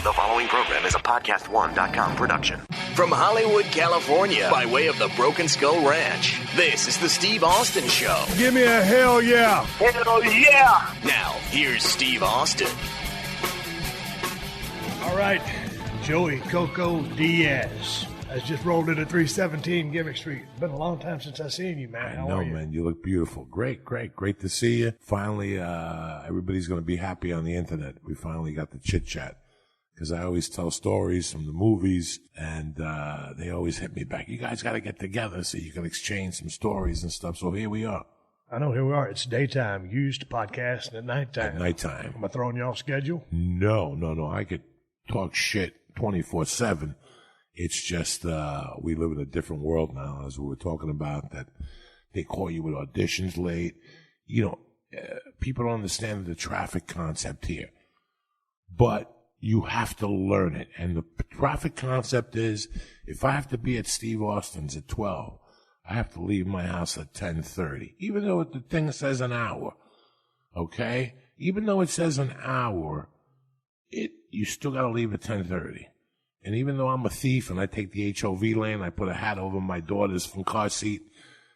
The following program is a PodcastOne.com production. From Hollywood, California, by way of the Broken Skull Ranch, this is the Steve Austin Show. Give me a hell yeah. Hell yeah. Now, here's Steve Austin. All right, Joey Coco Diaz has just rolled into 317 Gimmick Street. It's been a long time since I've seen you, man. How are you? Man. You look beautiful. Great to see you. Finally, everybody's going to be happy on the internet. We finally got the chit-chat. Because I always tell stories from the movies, and they always hit me back. You guys got to get together so you can exchange some stories and stuff. So here we are. I know, here we are. It's daytime. You used to podcast at nighttime. At nighttime. Am I throwing you off schedule? No. I could talk shit 24/7. It's just we live in a different world now, as we were talking about, that they call you with auditions late. You know, people don't understand the traffic concept here. But you have to learn it. And the traffic concept is, if I have to be at Steve Austin's at 12, I have to leave my house at 10:30, even though the thing says an hour. Okay? Even though it says an hour, you still got to leave at 10:30. And even though I'm a thief and I take the HOV lane, I put a hat over my daughter's from car seat.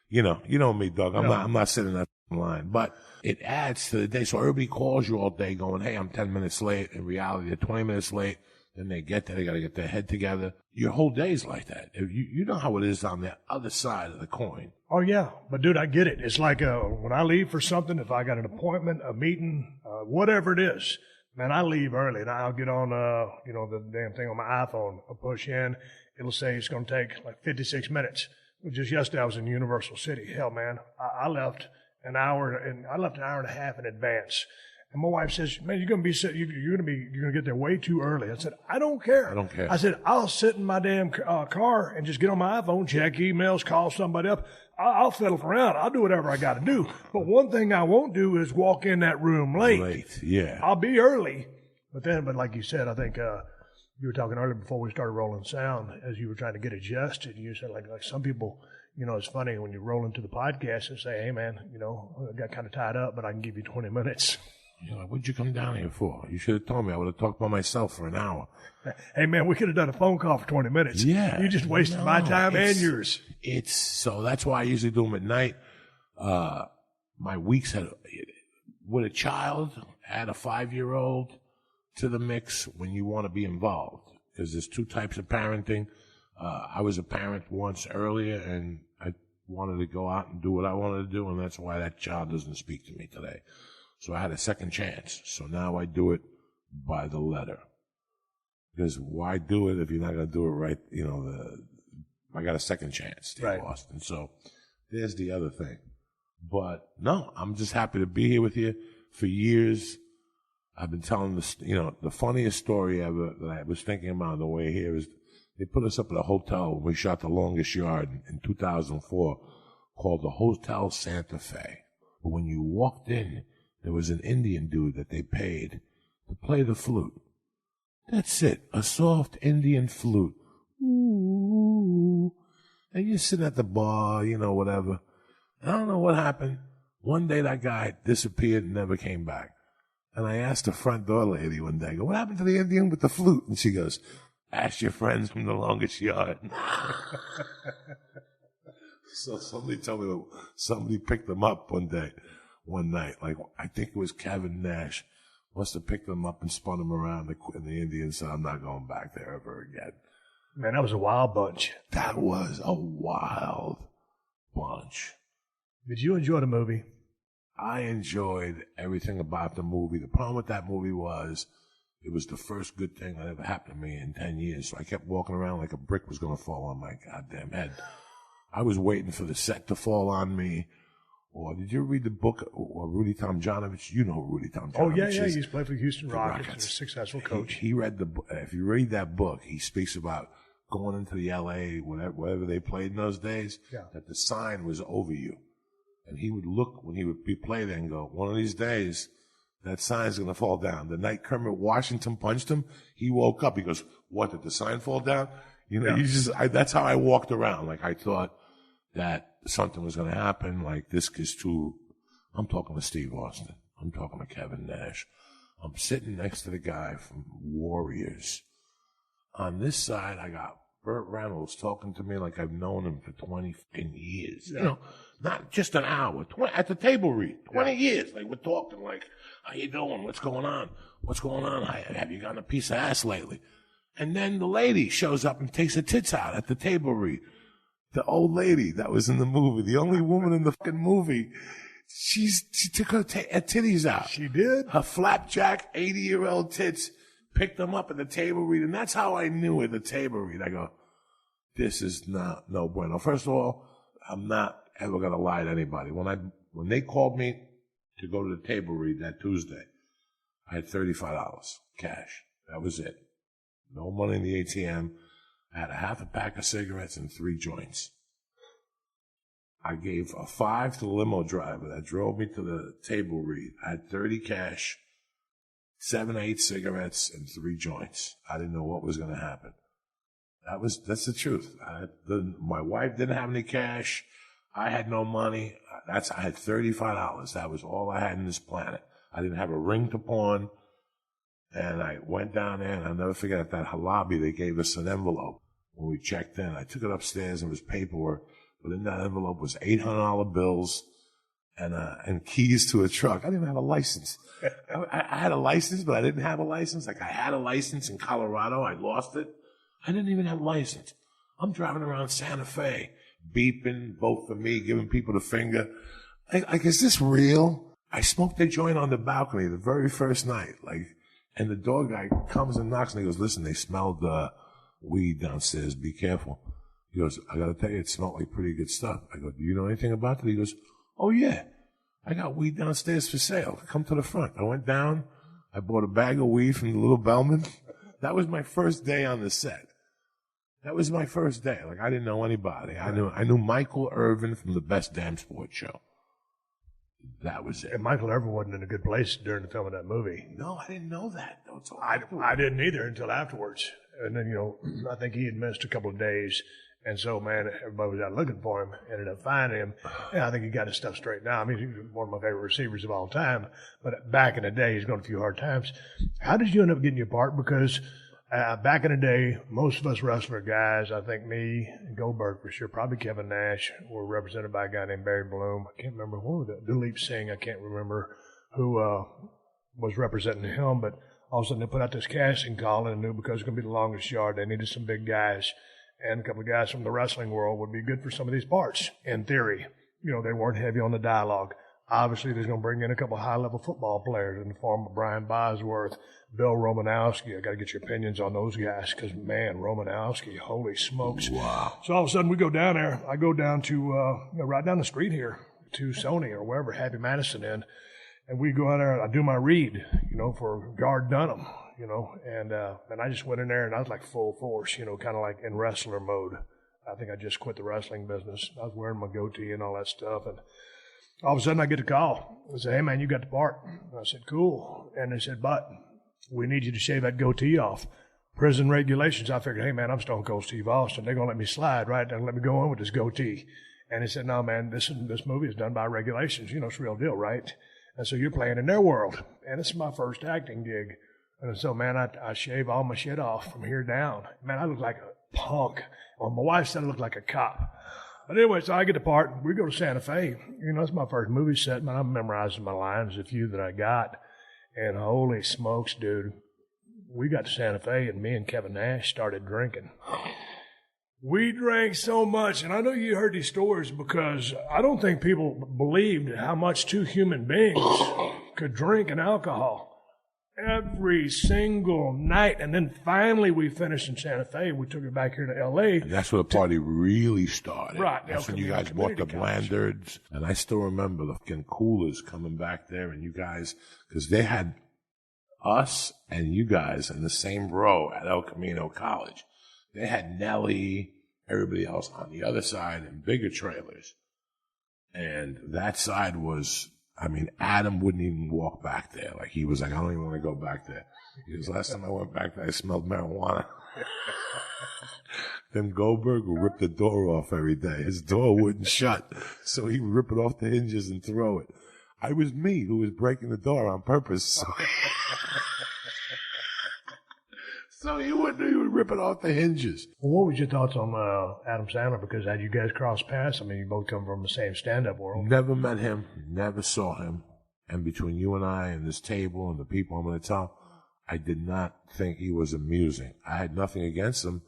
You know me, Doug. I'm not sitting in that line. But it adds to the day. So everybody calls you all day going, hey, I'm 10 minutes late. In reality, they're 20 minutes late. Then they get there. They got to get their head together. Your whole day's like that. You know how it is on the other side of the coin. Oh, yeah. But, dude, I get it. It's like when I leave for something, if I got an appointment, a meeting, whatever it is, man, I leave early, and I'll get on, the damn thing on my iPhone. I'll push in. It'll say it's going to take like 56 minutes. Just yesterday, I was in Universal City. Hell, man, I left an hour and a half in advance. And my wife says, "Man, you're going to get there way too early." I said, "I don't care. I said, "I'll sit in my damn car and just get on my iPhone, check emails, call somebody up. I'll fiddle around. I'll do whatever I got to do. But one thing I won't do is walk in that room late. Yeah. I'll be early, but like you said, I think." You were talking earlier before we started rolling sound, as you were trying to get adjusted. You said like some people, it's funny when you roll into the podcast and say, hey, man, I got kind of tied up, but I can give you 20 minutes. What'd you come down here for? You should have told me. I would have talked by myself for an hour. Hey, man, we could have done a phone call for 20 minutes. Yeah. You just wasted my time and yours. So that's why I usually do them at night. My weeks with a child, add a 5-year-old to the mix when you want to be involved, because there's two types of parenting. I was a parent once earlier, and I wanted to go out and do what I wanted to do, and that's why that child doesn't speak to me today. So I had a second chance. So now I do it by the letter. Because why do it if you're not going to do it right? I got a second chance, Steve Austin. So there's the other thing. But no, I'm just happy to be here with you. For years, I've been telling this, the funniest story ever that I was thinking about on the way here is they put us up at a hotel when we shot The Longest Yard in 2004 called the Hotel Santa Fe. But when you walked in, there was an Indian dude that they paid to play the flute. That's it, a soft Indian flute. Ooh. And you're sitting at the bar, whatever. I don't know what happened. One day that guy disappeared and never came back. And I asked the front door lady one day, what happened to the Indian with the flute? And she goes, ask your friends from The Longest Yard. So somebody told me somebody picked them up one night. Like, I think it was Kevin Nash. Must have picked them up and spun them around. And the Indian said, I'm not going back there ever again. Man, that was a wild bunch. That was a wild bunch. Did you enjoy the movie? I enjoyed everything about the movie. The problem with that movie was it was the first good thing that ever happened to me in 10 years. So I kept walking around like a brick was going to fall on my goddamn head. I was waiting for the set to fall on me. Or did you read the book of Rudy Tomjanovich? You know who Rudy Tomjanovich is. Oh, yeah. He used to play for the Houston Rockets. He was a successful coach. He read the book. If you read that book, he speaks about going into the L.A., whatever they played in those days, that the sign was over you. And he would look when he would be played there and go, one of these days, that sign's going to fall down. The night Kermit Washington punched him, he woke up. He goes, what, did the sign fall down? That's how I walked around. Like, I thought that something was going to happen. Like, this is too, I'm talking to Steve Austin. I'm talking to Kevin Nash. I'm sitting next to the guy from Warriors. On this side, I got Burt Reynolds talking to me like I've known him for 20 fucking years. Yeah. You know, not just an hour. At the table read, 20 years. Like, we're talking like, how you doing? What's going on? What's going on? Have you gotten a piece of ass lately? And then the lady shows up and takes her tits out at the table read. The old lady that was in the movie, the only woman in the fucking movie, she took her titties out. She did? Her flapjack 80-year-old tits, picked them up at the table read, and that's how I knew at the table read. I go, this is no bueno. First of all, I'm not ever going to lie to anybody. When they called me to go to the table read that Tuesday, I had $35 cash. That was it. No money in the ATM. I had a half a pack of cigarettes and 3 joints. I gave a $5 to the limo driver that drove me to the table read. I had 30 cash, 7 or 8 cigarettes, and 3 joints. I didn't know what was going to happen. That's the truth. My wife didn't have any cash. I had no money. I had $35. That was all I had in this planet. I didn't have a ring to pawn. And I went down there, and I'll never forget, at that lobby, they gave us an envelope when we checked in. I took it upstairs, and it was paperwork. But in that envelope was $800 bills and keys to a truck. I didn't have a license. I had a license, but I didn't have a license. Like, I had a license in Colorado. I lost it. I didn't even have a license. I'm driving around Santa Fe, beeping, vote for me, giving people the finger. Like, is this real? I smoked a joint on the balcony the very first night. Like, and the door guy comes and knocks, and he goes, listen, they smelled weed downstairs. Be careful. He goes, I got to tell you, it smelled like pretty good stuff. I go, do you know anything about it? He goes, oh, yeah. I got weed downstairs for sale. Come to the front. I went down. I bought a bag of weed from the Little Bellman. That was my first day on the set. That was my first day. Like, I didn't know anybody. I knew Michael Irvin from the Best Damn Sports Show. That was it. And Michael Irvin wasn't in a good place during the film of that movie. No, I didn't know that. I didn't either until afterwards. And then, I think he had missed a couple of days. And so, man, everybody was out looking for him, ended up finding him. And I think he got his stuff straightened out. I mean, he's one of my favorite receivers of all time. But back in the day, he's gone a few hard times. How did you end up getting your part? Because back in the day, most of us wrestler guys, I think me and Goldberg for sure, probably Kevin Nash, were represented by a guy named Barry Bloom. I can't remember who, Duleep Singh, I can't remember who was representing him. But all of a sudden they put out this casting call, and I knew because it was going to be the longest yard, they needed some big guys. And a couple of guys from the wrestling world would be good for some of these parts, in theory. They weren't heavy on the dialogue. Obviously, there's going to bring in a couple of high-level football players in the form of Brian Bosworth, Bill Romanowski. I got to get your opinions on those guys because, man, Romanowski, holy smokes. Wow. So all of a sudden we go down there. I go down to, right down the street here to Sony or wherever, Happy Madison in. And we go out there and I do my read, for Guard Dunham, and I just went in there and I was like full force, kind of like in wrestler mode. I think I just quit the wrestling business. I was wearing my goatee and all that stuff. And all of a sudden I get a call. I said, hey, man, you got the part. And I said, cool. And they said, but we need you to shave that goatee off. Prison regulations. I figured, hey, man, I'm Stone Cold Steve Austin. They're going to let me slide, right? They're going to let me go in with this goatee. And they said, no, man, this movie is done by regulations. It's a real deal, right? And so you're playing in their world. And this is my first acting gig. And so, man, I shave all my shit off from here down. Man, I look like a punk. Well, my wife said I look like a cop. But anyway, so I get the part. We go to Santa Fe. It's my first movie set, man. I'm memorizing my lines, a few that I got. And holy smokes, dude. We got to Santa Fe, and me and Kevin Nash started drinking. We drank so much, and I know you heard these stories because I don't think people believed how much two human beings could drink and alcohol every single night. And then finally we finished in Santa Fe. We took it back here to L.A. And that's where the party really started. Right. That's when you guys bought the Blandards. And I still remember the fucking coolers coming back there, and you guys, because they had us and you guys in the same row at El Camino College. They had Nelly, everybody else on the other side in bigger trailers. And that side was, Adam wouldn't even walk back there. Like, he was like, I don't even want to go back there. Because last time I went back there, I smelled marijuana. Then Goldberg would rip the door off every day. His door wouldn't shut. So he would rip it off the hinges and throw it. I was me who was breaking the door on purpose. So So you wouldn't know you were ripping off the hinges. Well, what was your thoughts on Adam Sandler? Because had you guys crossed paths, I mean, you both come from the same stand-up world. Never met him, never saw him. And between you and I and this table and the people I'm going to tell, I did not think he was amusing. I had nothing against him.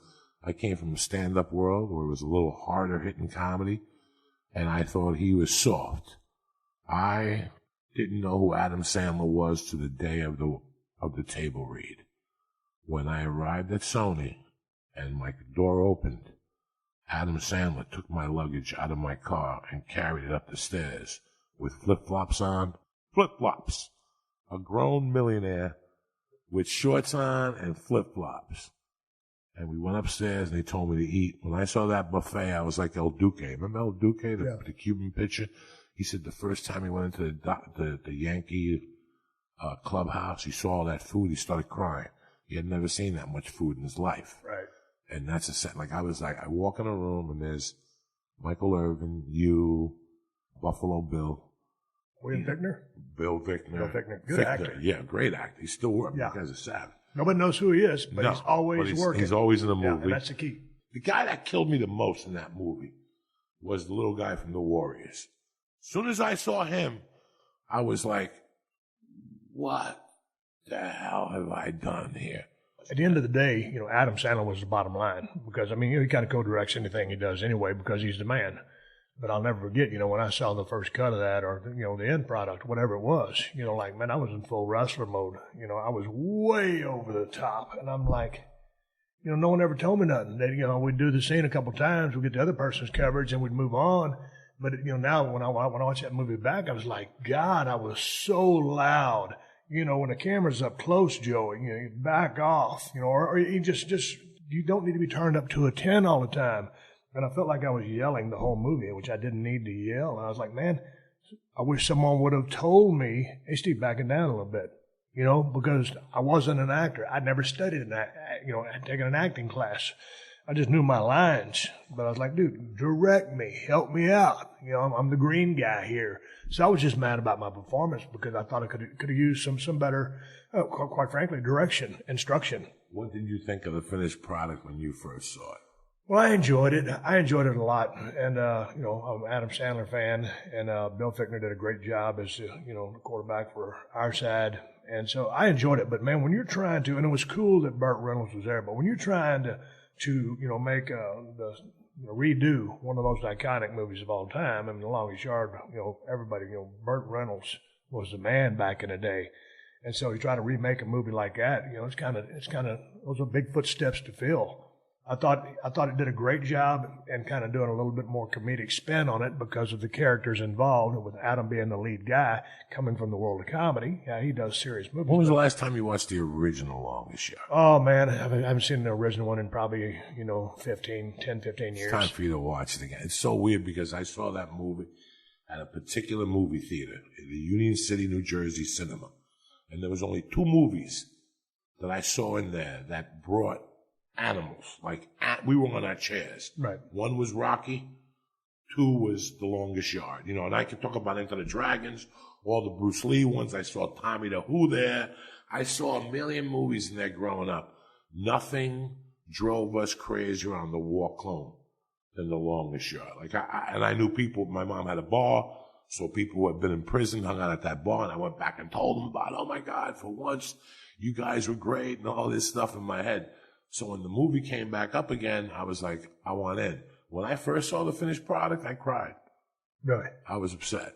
I came from a stand-up world where it was a little harder hitting comedy, and I thought he was soft. I didn't know who Adam Sandler was to the day of the table read. When I arrived at Sony and my door opened, Adam Sandler took my luggage out of my car and carried it up the stairs with flip-flops on. Flip-flops. A grown millionaire with shorts on and flip-flops. And we went upstairs and they told me to eat. When I saw that buffet, I was like El Duque. Remember El Duque, the Cuban pitcher? He said the first time he went into the Yankee clubhouse, he saw all that food, he started crying. He had never seen that much food in his life. Right. And that's a set. Like, I walk in a room and there's Michael Irvin, you, Buffalo Bill. William Fichtner? Bill Fichtner. Good actor. Yeah, great actor. He's still working. Yeah. Because of Savage. Nobody knows who he is, but he's always working. He's always in the movie. Yeah, and that's the key. The guy that killed me the most in that movie was the little guy from The Warriors. As soon as I saw him, I was like, what the hell have I done here? At the end of the day, Adam Sandler was the bottom line because, I mean, he kind of co-directs anything he does anyway because he's the man. But I'll never forget, when I saw the first cut of that or, the end product, whatever it was, like, man, I was in full wrestler mode. I was way over the top. And I'm like, no one ever told me nothing. That, we'd do the scene a couple times, we'd get the other person's coverage and we'd move on. But, now when I watch that movie back, I was like, God, I was so loud. When the camera's up close, Joey, you back off, or you just, you don't need to be turned up to a 10 all the time. And I felt like I was yelling the whole movie, which I didn't need to yell. And I was like, man, I wish someone would have told me, hey, Steve, back it down a little bit, because I wasn't an actor. I'd never studied I'd taken an acting class. I just knew my lines. But I was like, dude, direct me, help me out. I'm the green guy here. So I was just mad about my performance because I thought I could have used some better, quite frankly, direction, instruction. What did you think of the finished product when you first saw it? Well, I enjoyed it. I enjoyed it a lot. And, I'm an Adam Sandler fan, and Bill Fichtner did a great job as, the quarterback for our side. And so I enjoyed it. But, man, when you're trying to, and it was cool that Burt Reynolds was there, but when you're trying to make redo one of those iconic movies of all time, I mean, The Longest Yard, everybody, Burt Reynolds was the man back in the day. And so you try to remake a movie like that, it's kind of, those are big footsteps to fill. I thought it did a great job and kind of doing a little bit more comedic spin on it because of the characters involved, with Adam being the lead guy coming from the world of comedy. Yeah, he does serious movies. When was the last time you watched the original Longest Yard? Oh, man, I haven't seen the original one in probably, 10, 15 years. It's time for you to watch it again. It's so weird because I saw that movie at a particular movie theater in the Union City, New Jersey cinema. And there was only 2 movies that I saw in there that brought animals. Like, we were on our chairs. Right. 1 was Rocky. 2 was The Longest Yard. And I can talk about Enter the Dragons, all the Bruce Lee ones. I saw Tommy the Who there. I saw a million movies in there growing up. Nothing drove us crazier on the walk home than The Longest Yard. Like, I knew people. My mom had a bar, so people who had been in prison hung out at that bar, and I went back and told them about, oh my God, for once, you guys were great, and all this stuff in my head. So when the movie came back up again, I was like, I want in. When I first saw the finished product, I cried. Really? I was upset.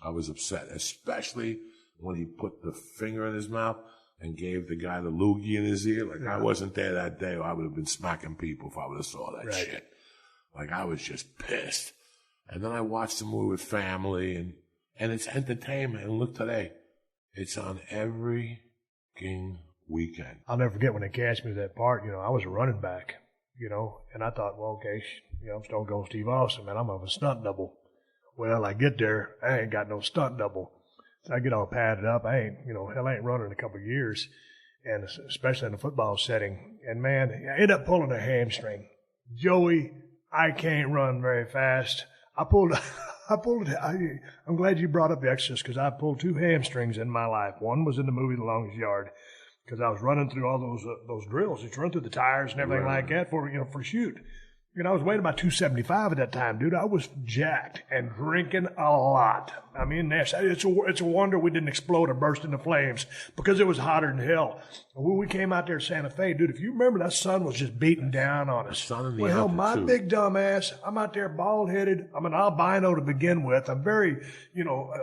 Especially when he put the finger in his mouth and gave the guy the loogie in his ear. Like, yeah. I wasn't there that day, or I would have been smacking people if I would have saw that shit. Like, I was just pissed. And then I watched the movie with family, and it's entertainment. And look today, it's on every weekend. I'll never forget when they cast me that part. I was a running back, and I thought, well, okay, I'm Stone Cold Steve Austin, man. I'm a stunt double. Well, I get there, I ain't got no stunt double. So I get all padded up. I ain't running in a couple of years, and especially in a football setting. And man, I ended up pulling a hamstring. Joey, I can't run very fast. I pulled I'm glad you brought up The Exorcist because I pulled 2 hamstrings in my life. One was in the movie The Longest Yard because I was running through all those drills. You run through the tires and everything like that for shoot. I was weighing about 275 at that time, dude. I was jacked and drinking a lot. I mean, it's a wonder we didn't explode or burst into flames because it was hotter than hell. And when we came out there to Santa Fe, dude, if you remember, that sun was just beating down on us. Well, hell, my big dumb ass, I'm out there bald-headed. I'm an albino to begin with. I'm very,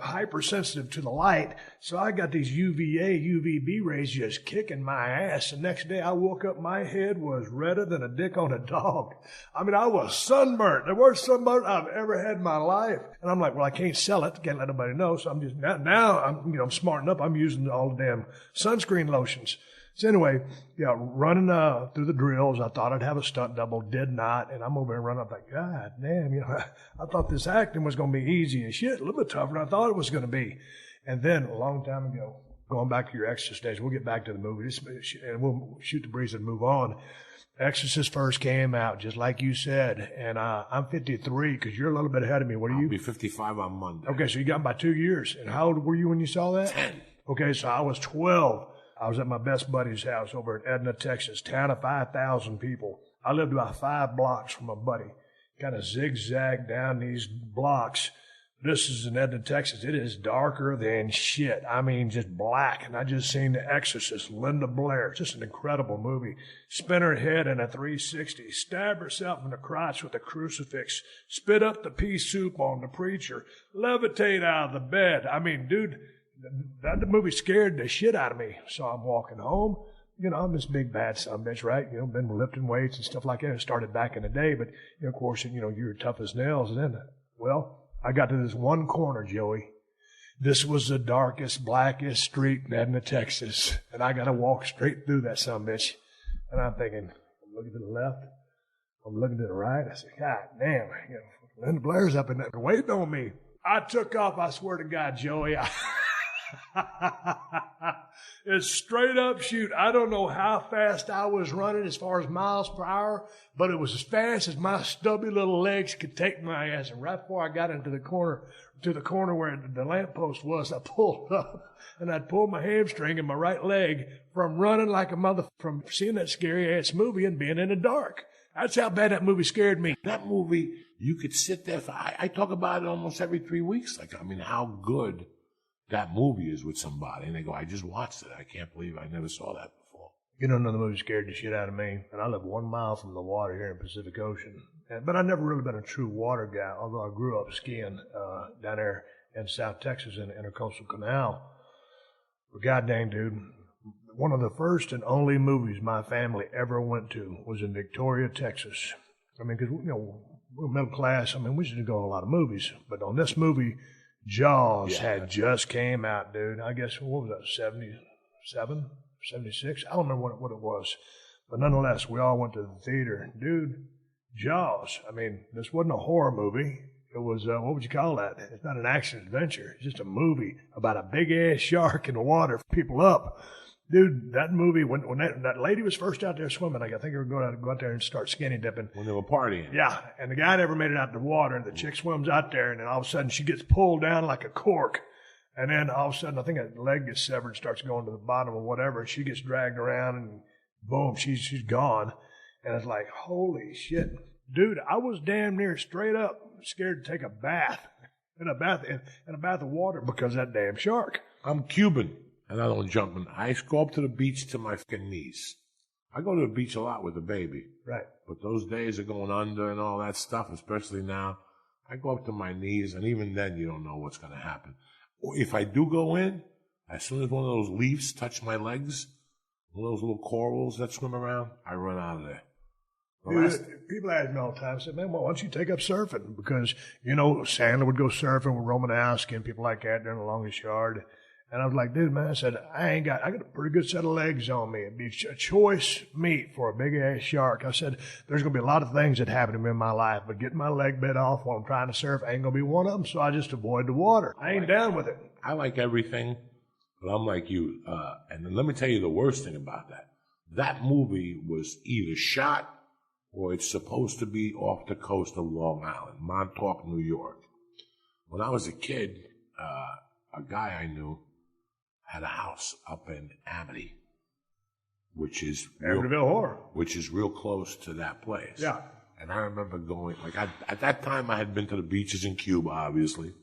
hypersensitive to the light. So I got these UVA, UVB rays just kicking my ass. The next day I woke up, my head was redder than a dick on a dog. I mean, I was sunburnt. The worst sunburnt I've ever had in my life. And I'm like, well, I can't sell it. Can't let anybody know. So I'm just, now I'm smarting up. I'm using all the damn sunscreen lotions. So anyway, running through the drills. I thought I'd have a stunt double. Did not. And I'm over there running up like, God damn, I thought this acting was going to be easy as shit. A little bit tougher than I thought it was going to be. And then a long time ago, going back to your Exorcist days, we'll get back to the movie and we'll shoot the breeze and move on. Exorcist first came out, just like you said, and I'm 53 because you're a little bit ahead of me. What are you? I'll be 55 on Monday. Okay, so you got about 2 years. And how old were you when you saw that? 10. Okay, so I was 12. I was at my best buddy's house over in Edna, Texas, town of 5,000 people. I lived about 5 blocks from my buddy. Kind of zigzag down these blocks. This is in Edna, Texas. It is darker than shit. I mean, just black. And I just seen The Exorcist, Linda Blair. Just an incredible movie. Spin her head in a 360. Stab herself in the crotch with a crucifix. Spit up the pea soup on the preacher. Levitate out of the bed. I mean, dude, that movie scared the shit out of me. So I'm walking home. I'm this big bad son of a bitch, right? Been lifting weights and stuff like that. It started back in the day. But, of course, you're tough as nails. And then, I got to this one corner, Joey. This was the darkest, blackest street in Edna, Texas. And I got to walk straight through that sumbitch. And I'm thinking, I'm looking to the left. I'm looking to the right. I said, God damn, Linda Blair's up in there waiting on me. I took off, I swear to God, Joey. It's straight up shoot. I don't know how fast I was running as far as miles per hour, but it was as fast as my stubby little legs could take my ass. And right before I got into the corner where the lamppost was, I pulled up and I'd pulled my hamstring in my right leg from running like a mother, from seeing that scary ass movie and being in the dark. That's how bad that movie scared me. That movie, you could sit there I talk about it almost every 3 weeks. How good that movie is with somebody. And they go, I just watched it. I can't believe I never saw that before. Another movie scared the shit out of me. And I live 1 mile from the water here in Pacific Ocean. But I've never really been a true water guy, although I grew up skiing down there in South Texas in the Intercoastal Canal. But goddamn, dude, one of the first and only movies my family ever went to was in Victoria, Texas. I mean, because, we're middle class. I mean, we used to go to a lot of movies. But on this movie, Jaws had just came out, dude. I guess, what was that, 77, 76? I don't remember what it was. But nonetheless, we all went to the theater. Dude, Jaws. I mean, this wasn't a horror movie. It was, what would you call that? It's not an action-adventure. It's just a movie about a big-ass shark in the water, people up. Dude, that movie, when that lady was first out there swimming, I think they were going to go out there and start skinny dipping. When they were partying. Yeah, and the guy never made it out in the water, and the chick swims out there, and then all of a sudden she gets pulled down like a cork. And then all of a sudden, I think a leg gets severed, starts going to the bottom or whatever, and she gets dragged around, and boom, she's gone. And it's like, holy shit. Dude, I was damn near straight up scared to take a bath in a bath of water because of that damn shark. I'm Cuban. And I don't jump in. I go up to the beach to my fucking knees. I go to the beach a lot with the baby. Right. But those days of going under and all that stuff, especially now, I go up to my knees, and even then you don't know what's going to happen. Or if I do go in, as soon as one of those leaves touch my legs, one of those little corals that swim around, I run out of there. Dude, people ask me all the time, I said, man, why don't you take up surfing? Because, Sandler would go surfing with Romanowski and people like that during the longest yard. And I was like, dude, man, I said, I got a pretty good set of legs on me. It'd be a choice meat for a big-ass shark. I said, there's going to be a lot of things that happen to me in my life, but getting my leg bit off while I'm trying to surf ain't going to be one of them, so I just avoid the water. I ain't down with it. I like everything, but I'm like you. And then let me tell you the worst thing about that. That movie was either shot or it's supposed to be off the coast of Long Island, Montauk, New York. When I was a kid, a guy I knew had a house up in Amity, which is real close to that place. Yeah. And I remember going, at that time I had been to the beaches in Cuba, obviously.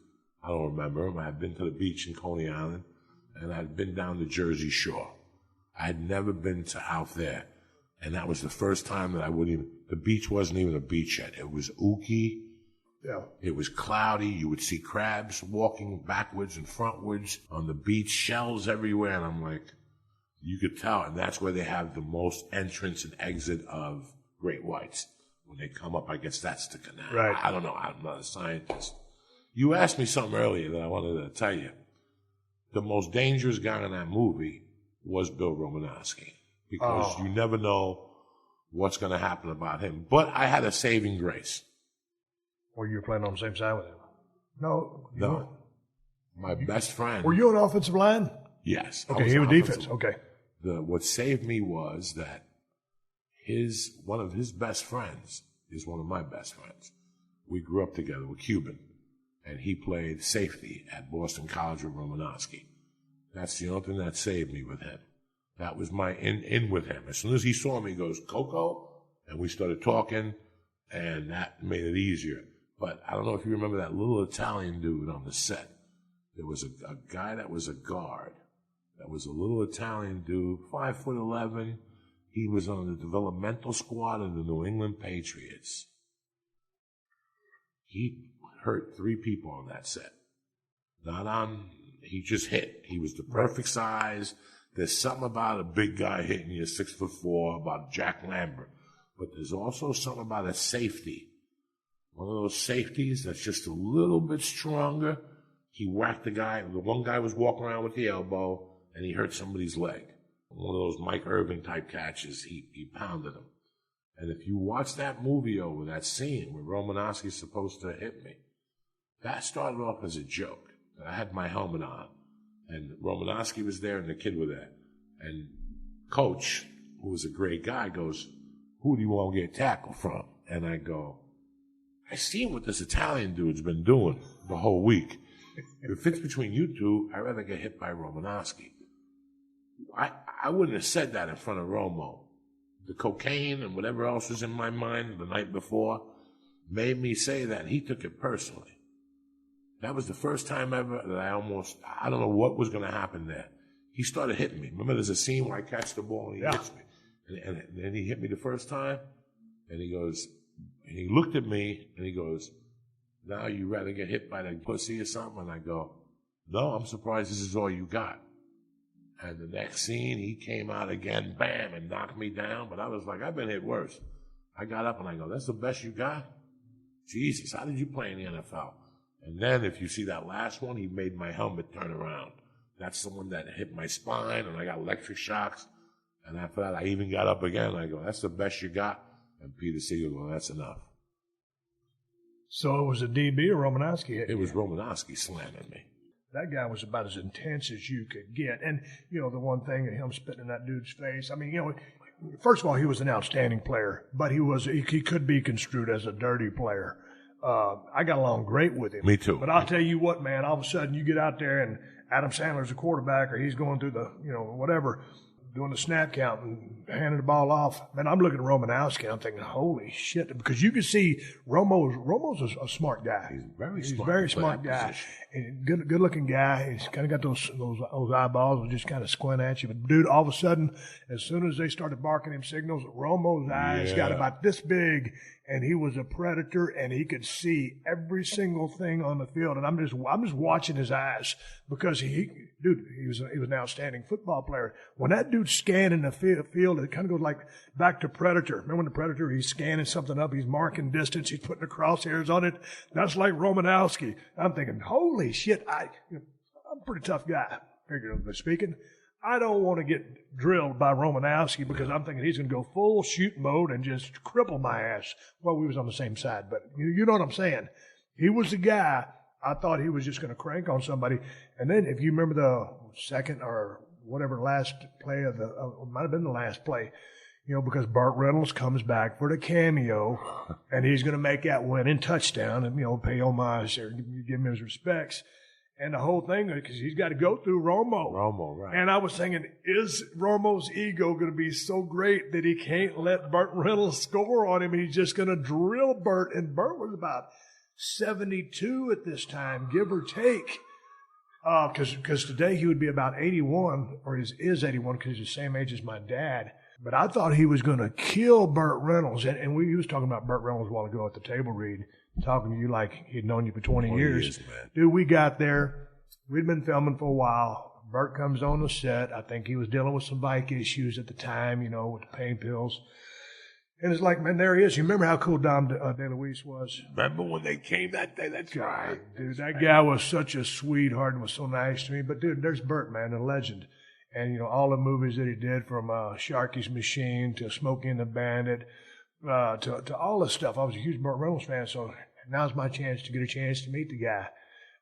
I don't remember them. I had been to the beach in Coney Island, and I had been down the Jersey Shore. I had never been to out there. And that was the first time that the beach wasn't even a beach yet. It was ooky. Yeah. It was cloudy. You would see crabs walking backwards and frontwards on the beach, shells everywhere. And I'm like, you could tell. And that's where they have the most entrance and exit of great whites. When they come up, I guess that's the canal. Right. I don't know. I'm not a scientist. You asked me something earlier that I wanted to tell you. The most dangerous guy in that movie was Bill Romanowski. Because you never know what's going to happen about him. But I had a saving grace. Or you were playing on the same side with him? No. No. My best friend. Were you on offensive line? Yes. Okay, he was defense. Okay. What saved me was that one of his best friends is one of my best friends. We grew up together. We're Cuban. And he played safety at Boston College with Romanowski. That's the only thing that saved me with him. That was my in with him. As soon as he saw me, he goes, Coco, and we started talking, and that made it easier. But I don't know if you remember that little Italian dude on the set. There was a guy that was a guard. That was a little Italian dude, 5'11". He was on the developmental squad of the New England Patriots. He hurt 3 people on that set. He just hit. He was the perfect size. There's something about a big guy hitting you, 6'4", about Jack Lambert. But there's also something about a safety. One of those safeties that's just a little bit stronger. He whacked the guy. The one guy was walking around with the elbow, and he hurt somebody's leg. One of those Mike Irving type catches, he pounded him. And if you watch that movie over, that scene where Romanowski's supposed to hit me, that started off as a joke. I had my helmet on, and Romanowski was there, and the kid was there. And Coach, who was a great guy, goes, who do you want to get tackled from? And I go, I seen what this Italian dude's been doing the whole week. If it fits between you two, I'd rather get hit by Romanowski. I wouldn't have said that in front of Romo. The cocaine and whatever else was in my mind the night before made me say that, and he took it personally. That was the first time ever that I don't know what was going to happen there. He started hitting me. Remember, there's a scene where I catch the ball and he hits me. And then he hit me the first time, and he goes, and he looked at me, and he goes, now you rather get hit by the pussy or something? And I go, no, I'm surprised this is all you got. And the next scene, he came out again, bam, and knocked me down. But I was like, I've been hit worse. I got up and I go, that's the best you got? Jesus, how did you play in the NFL? And then if you see that last one, he made my helmet turn around. That's the one that hit my spine, and I got electric shocks. And after that, I even got up again, and I go, that's the best you got? And Peter Segal goes, that's enough. So it was a DB or Romanowski? It was Romanowski slamming me. That guy was about as intense as you could get. And, the one thing, him spitting in that dude's face, first of all, he was an outstanding player, but he could be construed as a dirty player. I got along great with him. Me too. But I'll tell you what, man, all of a sudden you get out there and Adam Sandler's a quarterback, or he's going through the, whatever, doing the snap count and handing the ball off. Man, I'm looking at Romanowski, and I'm thinking, holy shit, because you can see Romo's a smart guy. He's very smart. He's a very smart guy. And good looking guy. He's kind of got those eyeballs that just kind of squint at you. But dude, all of a sudden, as soon as they started barking him signals, Romo's eyes got about this big, and he was a predator, and he could see every single thing on the field. And I'm just watching his eyes, because he was an outstanding football player. When that dude's scanning the field, it kind of goes like back to Predator. Remember when the Predator, he's scanning something up, he's marking distance, he's putting the crosshairs on it. That's like Romanowski. I'm thinking, holy shit, I'm a pretty tough guy, figuratively speaking. I don't want to get drilled by Romanowski, because I'm thinking he's going to go full shoot mode and just cripple my ass. Well, we was on the same side, but you know what I'm saying. He was the guy. I thought he was just going to crank on somebody. And then if you remember the second or whatever last play might have been the last play, because Burt Reynolds comes back for the cameo, and he's going to make that winning touchdown and, pay homage or give him his respects. And the whole thing, because he's got to go through Romo. Romo, right. And I was thinking, is Romo's ego going to be so great that he can't let Burt Reynolds score on him, and he's just going to drill Burt? And Burt was about 72 at this time, give or take. Because today he would be about 81, or is 81, because he's the same age as my dad. But I thought he was going to kill Burt Reynolds. And he was talking about Burt Reynolds a while ago at the table read, talking to you like he'd known you for 20 years. Dude, we got there. We'd been filming for a while. Burt comes on the set. I think he was dealing with some bike issues at the time, with the pain pills. And it's like, man, there he is. You remember how cool Dom DeLuise was? Remember when they came that day? That's right. Dude, that guy was such a sweetheart and was so nice to me. But, dude, there's Burt, man, a legend. And, all the movies that he did, from Sharky's Machine to Smokey and the Bandit to all this stuff. I was a huge Burt Reynolds fan, so now's my chance to get a chance to meet the guy.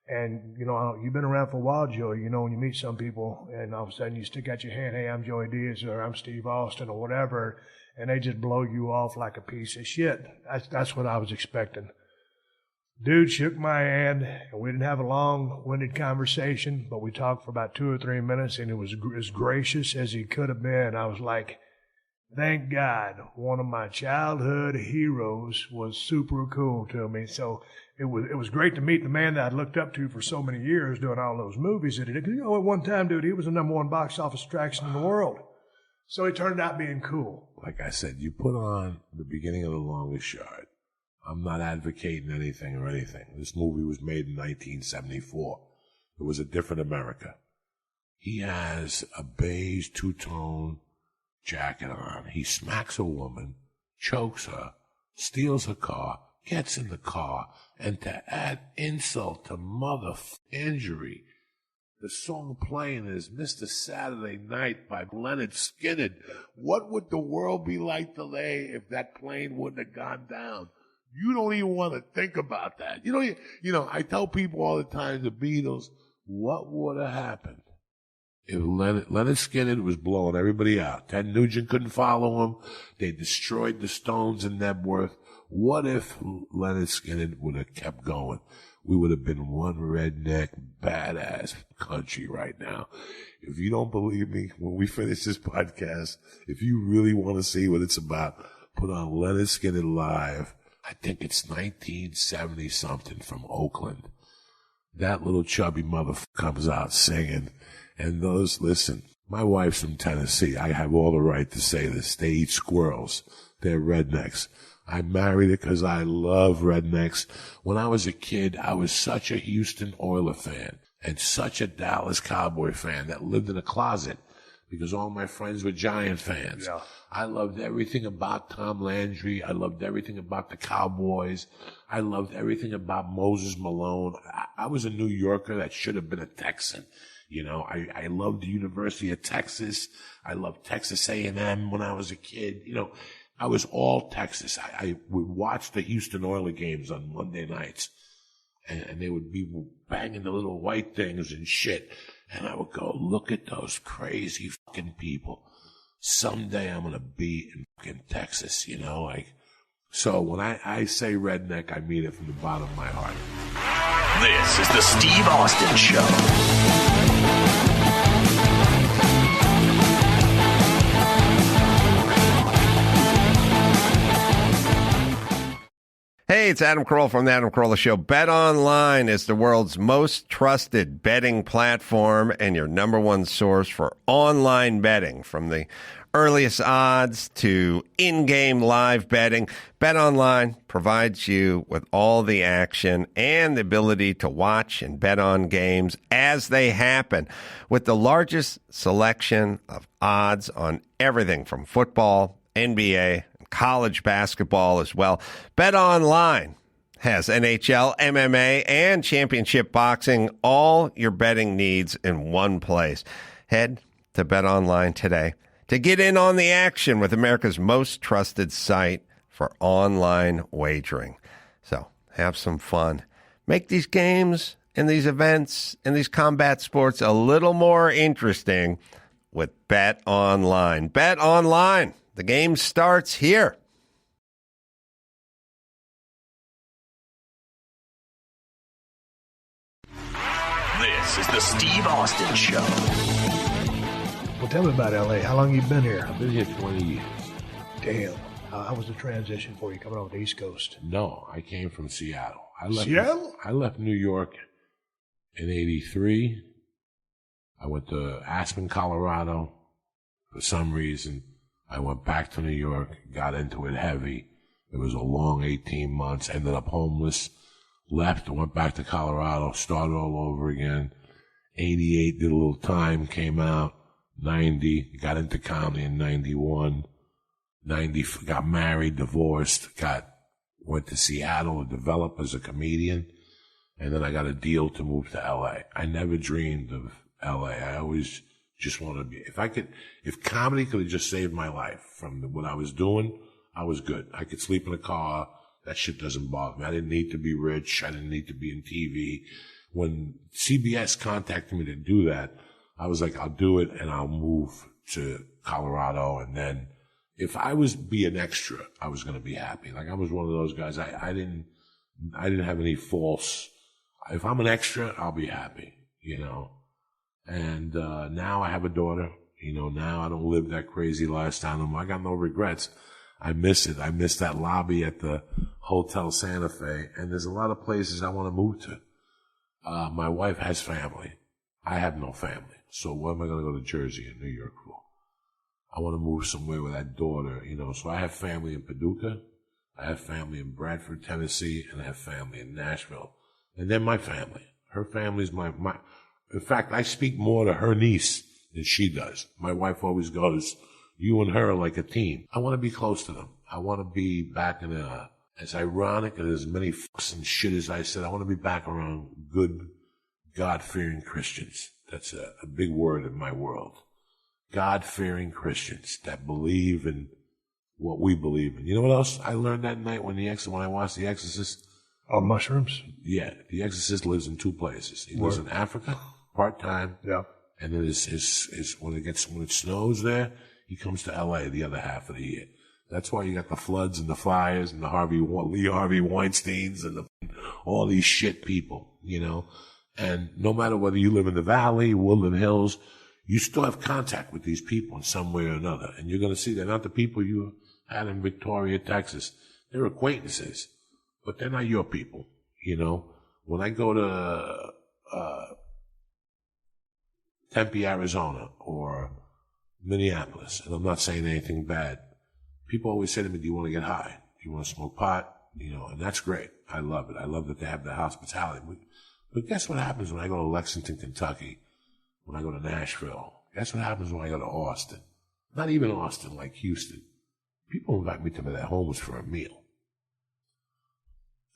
And, you've been around for a while, Joey. When you meet some people and all of a sudden you stick out your hand, hey, I'm Joey Diaz, or I'm Steve Austin, or whatever, and they just blow you off like a piece of shit. That's what I was expecting. Dude shook my hand, and we didn't have a long-winded conversation, but we talked for about 2 or 3 minutes, and it was as gracious as he could have been. I was like, thank God, one of my childhood heroes was super cool to me. So it was great to meet the man that I'd looked up to for so many years doing all those movies that he did. Because, at one time, dude, he was the #1 box office attraction in the world. So he turned out being cool. Like I said, you put on the beginning of The Longest Yard. I'm not advocating anything or anything. This movie was made in 1974. It was a different America. He has a beige two-tone jacket on. He smacks a woman, chokes her, steals her car, gets in the car, and to add insult to injury, the song playing is Mr. Saturday Night by Leonard Skinner. What would the world be like today if that plane wouldn't have gone down? You don't even want to think about that. I tell people all the time, the Beatles, what would have happened if Leonard Skinner was blowing everybody out? Ted Nugent couldn't follow him. They destroyed the Stones and Nebworth. What if Leonard Skinner would have kept going? We would have been one redneck badass country right now. If you don't believe me, when we finish this podcast, if you really want to see what it's about, put on Leonard Skinner Live. I think it's 1970 something from Oakland. That little chubby motherfucker comes out singing. And listen, my wife's from Tennessee. I have all the right to say this. They eat squirrels. They're rednecks. I married her because I love rednecks. When I was a kid, I was such a Houston Oiler fan and such a Dallas Cowboy fan that lived in a closet because all my friends were Giant fans. Yeah. I loved everything about Tom Landry. I loved everything about the Cowboys. I loved everything about Moses Malone. I was a New Yorker that should have been a Texan. I loved the University of Texas. I loved Texas A&M when I was a kid. I was all Texas. I would watch the Houston Oilers games on Monday nights, and they would be banging the little white things and shit. And I would go, look at those crazy fucking people. Someday I'm going to be in fucking Texas, So when I say redneck, I mean it from the bottom of my heart. This is the Steve Austin Show. Hey, it's Adam Carolla from The Adam Carolla Show. BetOnline is the world's most trusted betting platform and your #1 source for online betting. From the earliest odds to in-game live betting, BetOnline provides you with all the action and the ability to watch and bet on games as they happen. With the largest selection of odds on everything from football, NBA, college basketball as well. BetOnline has NHL, MMA, and championship boxing, all your betting needs in one place. Head to BetOnline today to get in on the action with America's most trusted site for online wagering. So have some fun. Make these games and these events and these combat sports a little more interesting with BetOnline. BetOnline, The game starts here. This is the Steve Austin Show. Well, tell me about L.A. How long you been here? I've been here 20 years. Damn. How was the transition for you coming over the East Coast? No, I came from Seattle. Seattle? I left New York in 83. I went to Aspen, Colorado. For some reason, I went back to New York, got into it heavy. It was a long 18 months, ended up homeless, left, went back to Colorado, started all over again. 88, did a little time, came out. 90, got into comedy in 91. 90, got married, divorced, went to Seattle to develop as a comedian. And then I got a deal to move to LA. I never dreamed of LA. I always just wanted to be, if comedy could have just saved my life from what I was doing, I was good. I could sleep in a car. That shit doesn't bother me. I didn't need to be rich. I didn't need to be in TV. When CBS contacted me to do that, I was like, I'll do it and I'll move to Colorado. And then if I was be an extra, I was going to be happy. Like I was one of those guys. I didn't have any false, if I'm an extra, I'll be happy, you know. And now I have a daughter. You know, now I don't live that crazy lifestyle anymore. I got no regrets. I miss it. I miss that lobby at the Hotel Santa Fe. And there's a lot of places I want to move to. My wife has family. I have no family. So what am I going to go to Jersey and New York for? I want to move somewhere with that daughter, you know. So I have family in Paducah. I have family in Bradford, Tennessee. And I have family in Nashville. And then my family. Her family's my. In fact, I speak more to her niece than she does. My wife always goes, you and her are like a team. I want to be close to them. I want to be back in as ironic and as many fucks and shit as I said, I want to be back around good, God-fearing Christians. That's a big word in my world. God-fearing Christians that believe in what we believe in. You know what else I learned that night when I watched The Exorcist? Oh, mushrooms? Yeah. The Exorcist lives in two places. He lives in Africa, part-time. Yeah. And then when it snows there, he comes to LA the other half of the year. That's why you got the floods and the fires and the Lee Harvey Weinsteins and all these shit people, you know. And no matter whether you live in the Valley, Woodland Hills, you still have contact with these people in some way or another. And you're going to see they're not the people you had in Victoria, Texas. They're acquaintances, but they're not your people, you know. When I go to Tempe, Arizona, or Minneapolis, and I'm not saying anything bad, people always say to me, do you want to get high? Do you want to smoke pot? You know, and that's great. I love it. I love that they have the hospitality. But guess what happens when I go to Lexington, Kentucky, when I go to Nashville? Guess what happens when I go to Austin? Not even Austin, like Houston. People invite me to their homes for a meal.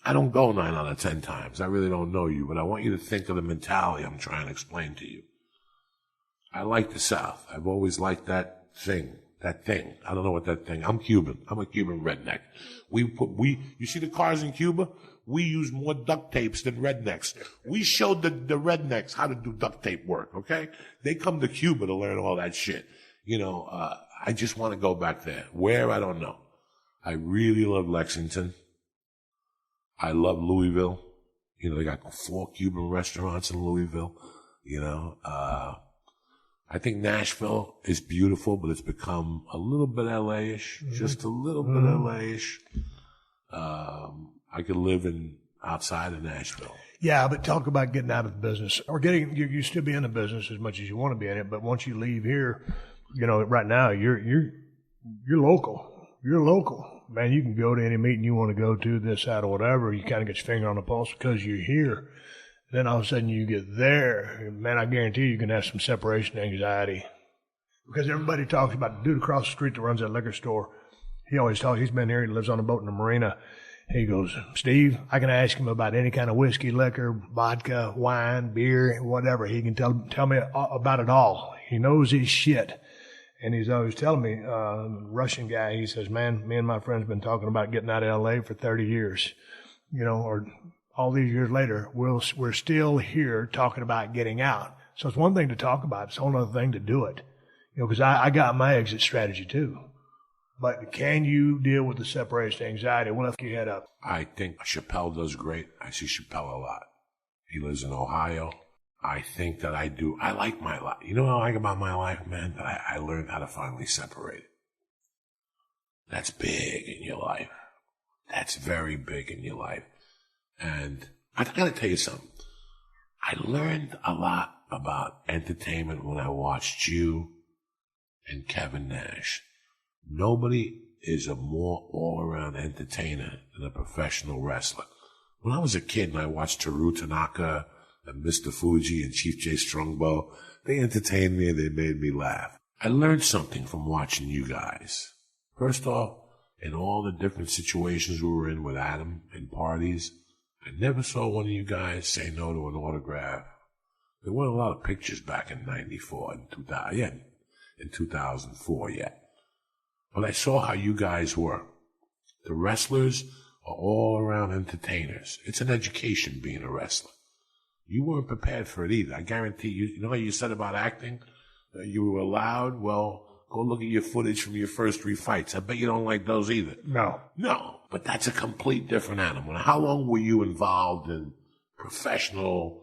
I don't go 9 out of 10 times. I really don't know you, but I want you to think of the mentality I'm trying to explain to you. I like the South. I've always liked that thing. I don't know what that thing. I'm Cuban. I'm a Cuban redneck. You see the cars in Cuba? We use more duct tapes than rednecks. We showed the rednecks how to do duct tape work, okay? They come to Cuba to learn all that shit. You know, I just want to go back there. Where? I don't know. I really love Lexington. I love Louisville. You know, they got 4 Cuban restaurants in Louisville, you know. I think Nashville is beautiful, but it's become a little bit LA-ish, just a little bit LA-ish. I could live outside of Nashville. Yeah, but talk about getting out of the business or you still be in the business as much as you want to be in it. But once you leave here, you know, right now you're local. You're local, man. You can go to any meeting you want to go to, this, that, or whatever. You kind of get your finger on the pulse because you're here. Then all of a sudden you get there, man, I guarantee you can have some separation anxiety. Because everybody talks about the dude across the street that runs that liquor store. He always talks, he's been here, he lives on a boat in the marina. He goes, Steve, I can ask him about any kind of whiskey, liquor, vodka, wine, beer, whatever. He can tell me about it all. He knows his shit. And he's always telling me, Russian guy, he says, man, me and my friends been talking about getting out of LA for 30 years. You know, or all these years later, we're still here talking about getting out. So it's one thing to talk about. It's a whole other thing to do it. You know, because I got my exit strategy too. But can you deal with the separation anxiety? We'll lift your head up. I think Chappelle does great. I see Chappelle a lot. He lives in Ohio. I think that I do. I like my life. You know what I like about my life, man? That I learned how to finally separate it. That's big in your life. That's very big in your life. And I got to tell you something. I learned a lot about entertainment when I watched you and Kevin Nash. Nobody is a more all-around entertainer than a professional wrestler. When I was a kid and I watched Teru Tanaka and Mr. Fuji and Chief J. Strongbow, they entertained me and they made me laugh. I learned something from watching you guys. First off, in all the different situations we were in with Adam and parties, I never saw one of you guys say no to an autograph. There weren't a lot of pictures back in 94 and 2000, in 2004 yet. But I saw how you guys were. The wrestlers are all around entertainers. It's an education being a wrestler. You weren't prepared for it either. I guarantee you. You know how you said about acting? You were allowed? Well, go look at your footage from your first 3 fights. I bet you don't like those either. No. No, but that's a complete different animal. Now, how long were you involved in professional?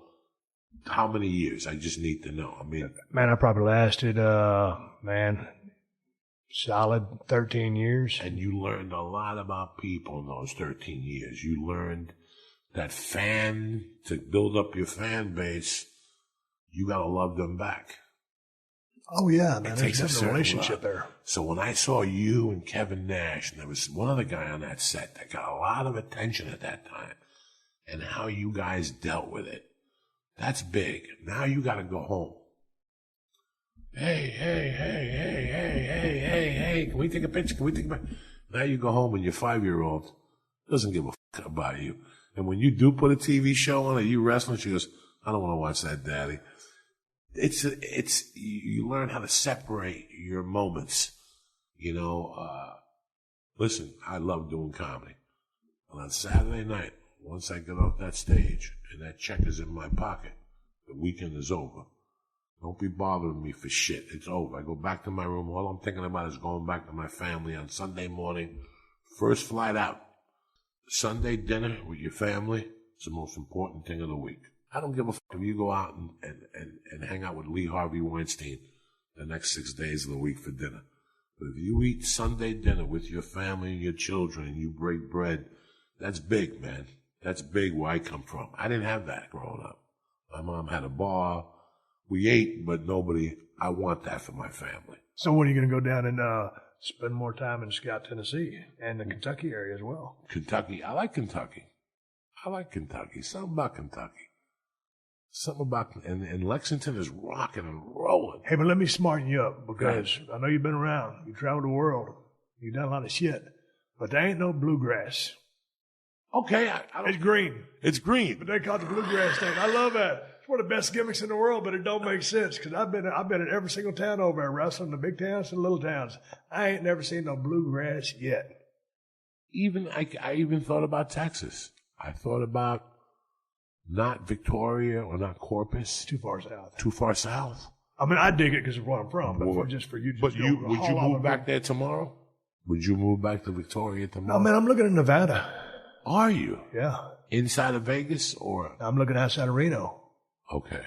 How many years? I just need to know. I mean, man, I probably lasted, solid 13 years. And you learned a lot about people in those 13 years. You learned that to build up your fan base, you got to love them back. Oh, yeah, man. There's There's a relationship there. So when I saw you and Kevin Nash, and there was one other guy on that set that got a lot of attention at that time, and how you guys dealt with it, that's big. Now you got to go home. Hey, can we take a picture? Now you go home and your 5-year-old doesn't give a fuck about you. And when you do put a TV show on, are you wrestling? She goes, I don't want to watch that, Daddy. You learn how to separate your moments. Listen, I love doing comedy. And on Saturday night, once I get off that stage and that check is in my pocket, the weekend is over. Don't be bothering me for shit. It's over. I go back to my room. All I'm thinking about is going back to my family on Sunday morning. First flight out. Sunday dinner with your family is the most important thing of the week. I don't give a fuck if you go out and hang out with Lee Harvey Weinstein the next 6 days of the week for dinner. But if you eat Sunday dinner with your family and your children and you break bread, that's big, man. That's big where I come from. I didn't have that growing up. My mom had a bar. We ate, but I want that for my family. So when are you going to go down and spend more time in Scott, Tennessee and the Kentucky area as well? Kentucky. I like Kentucky. Something about Kentucky. And Lexington is rocking and rolling. Hey, but let me smarten you up because I know you've been around. You traveled the world. You've done a lot of shit. But there ain't no bluegrass. Okay. It's green. It's green. But they call it the bluegrass thing. I love that. It's one of the best gimmicks in the world, but it don't make sense because I've been in every single town over there, wrestling the big towns and the little towns. I ain't never seen no bluegrass yet. I even thought about Texas. I thought about not Victoria or not Corpus. Too far south. Too far south? I mean, I dig it because of where I'm from, but would you would you move back there tomorrow? Would you move back to Victoria tomorrow? No, man, I'm looking at Nevada. Are you? Yeah. Inside of Vegas or? I'm looking outside of Reno. Okay.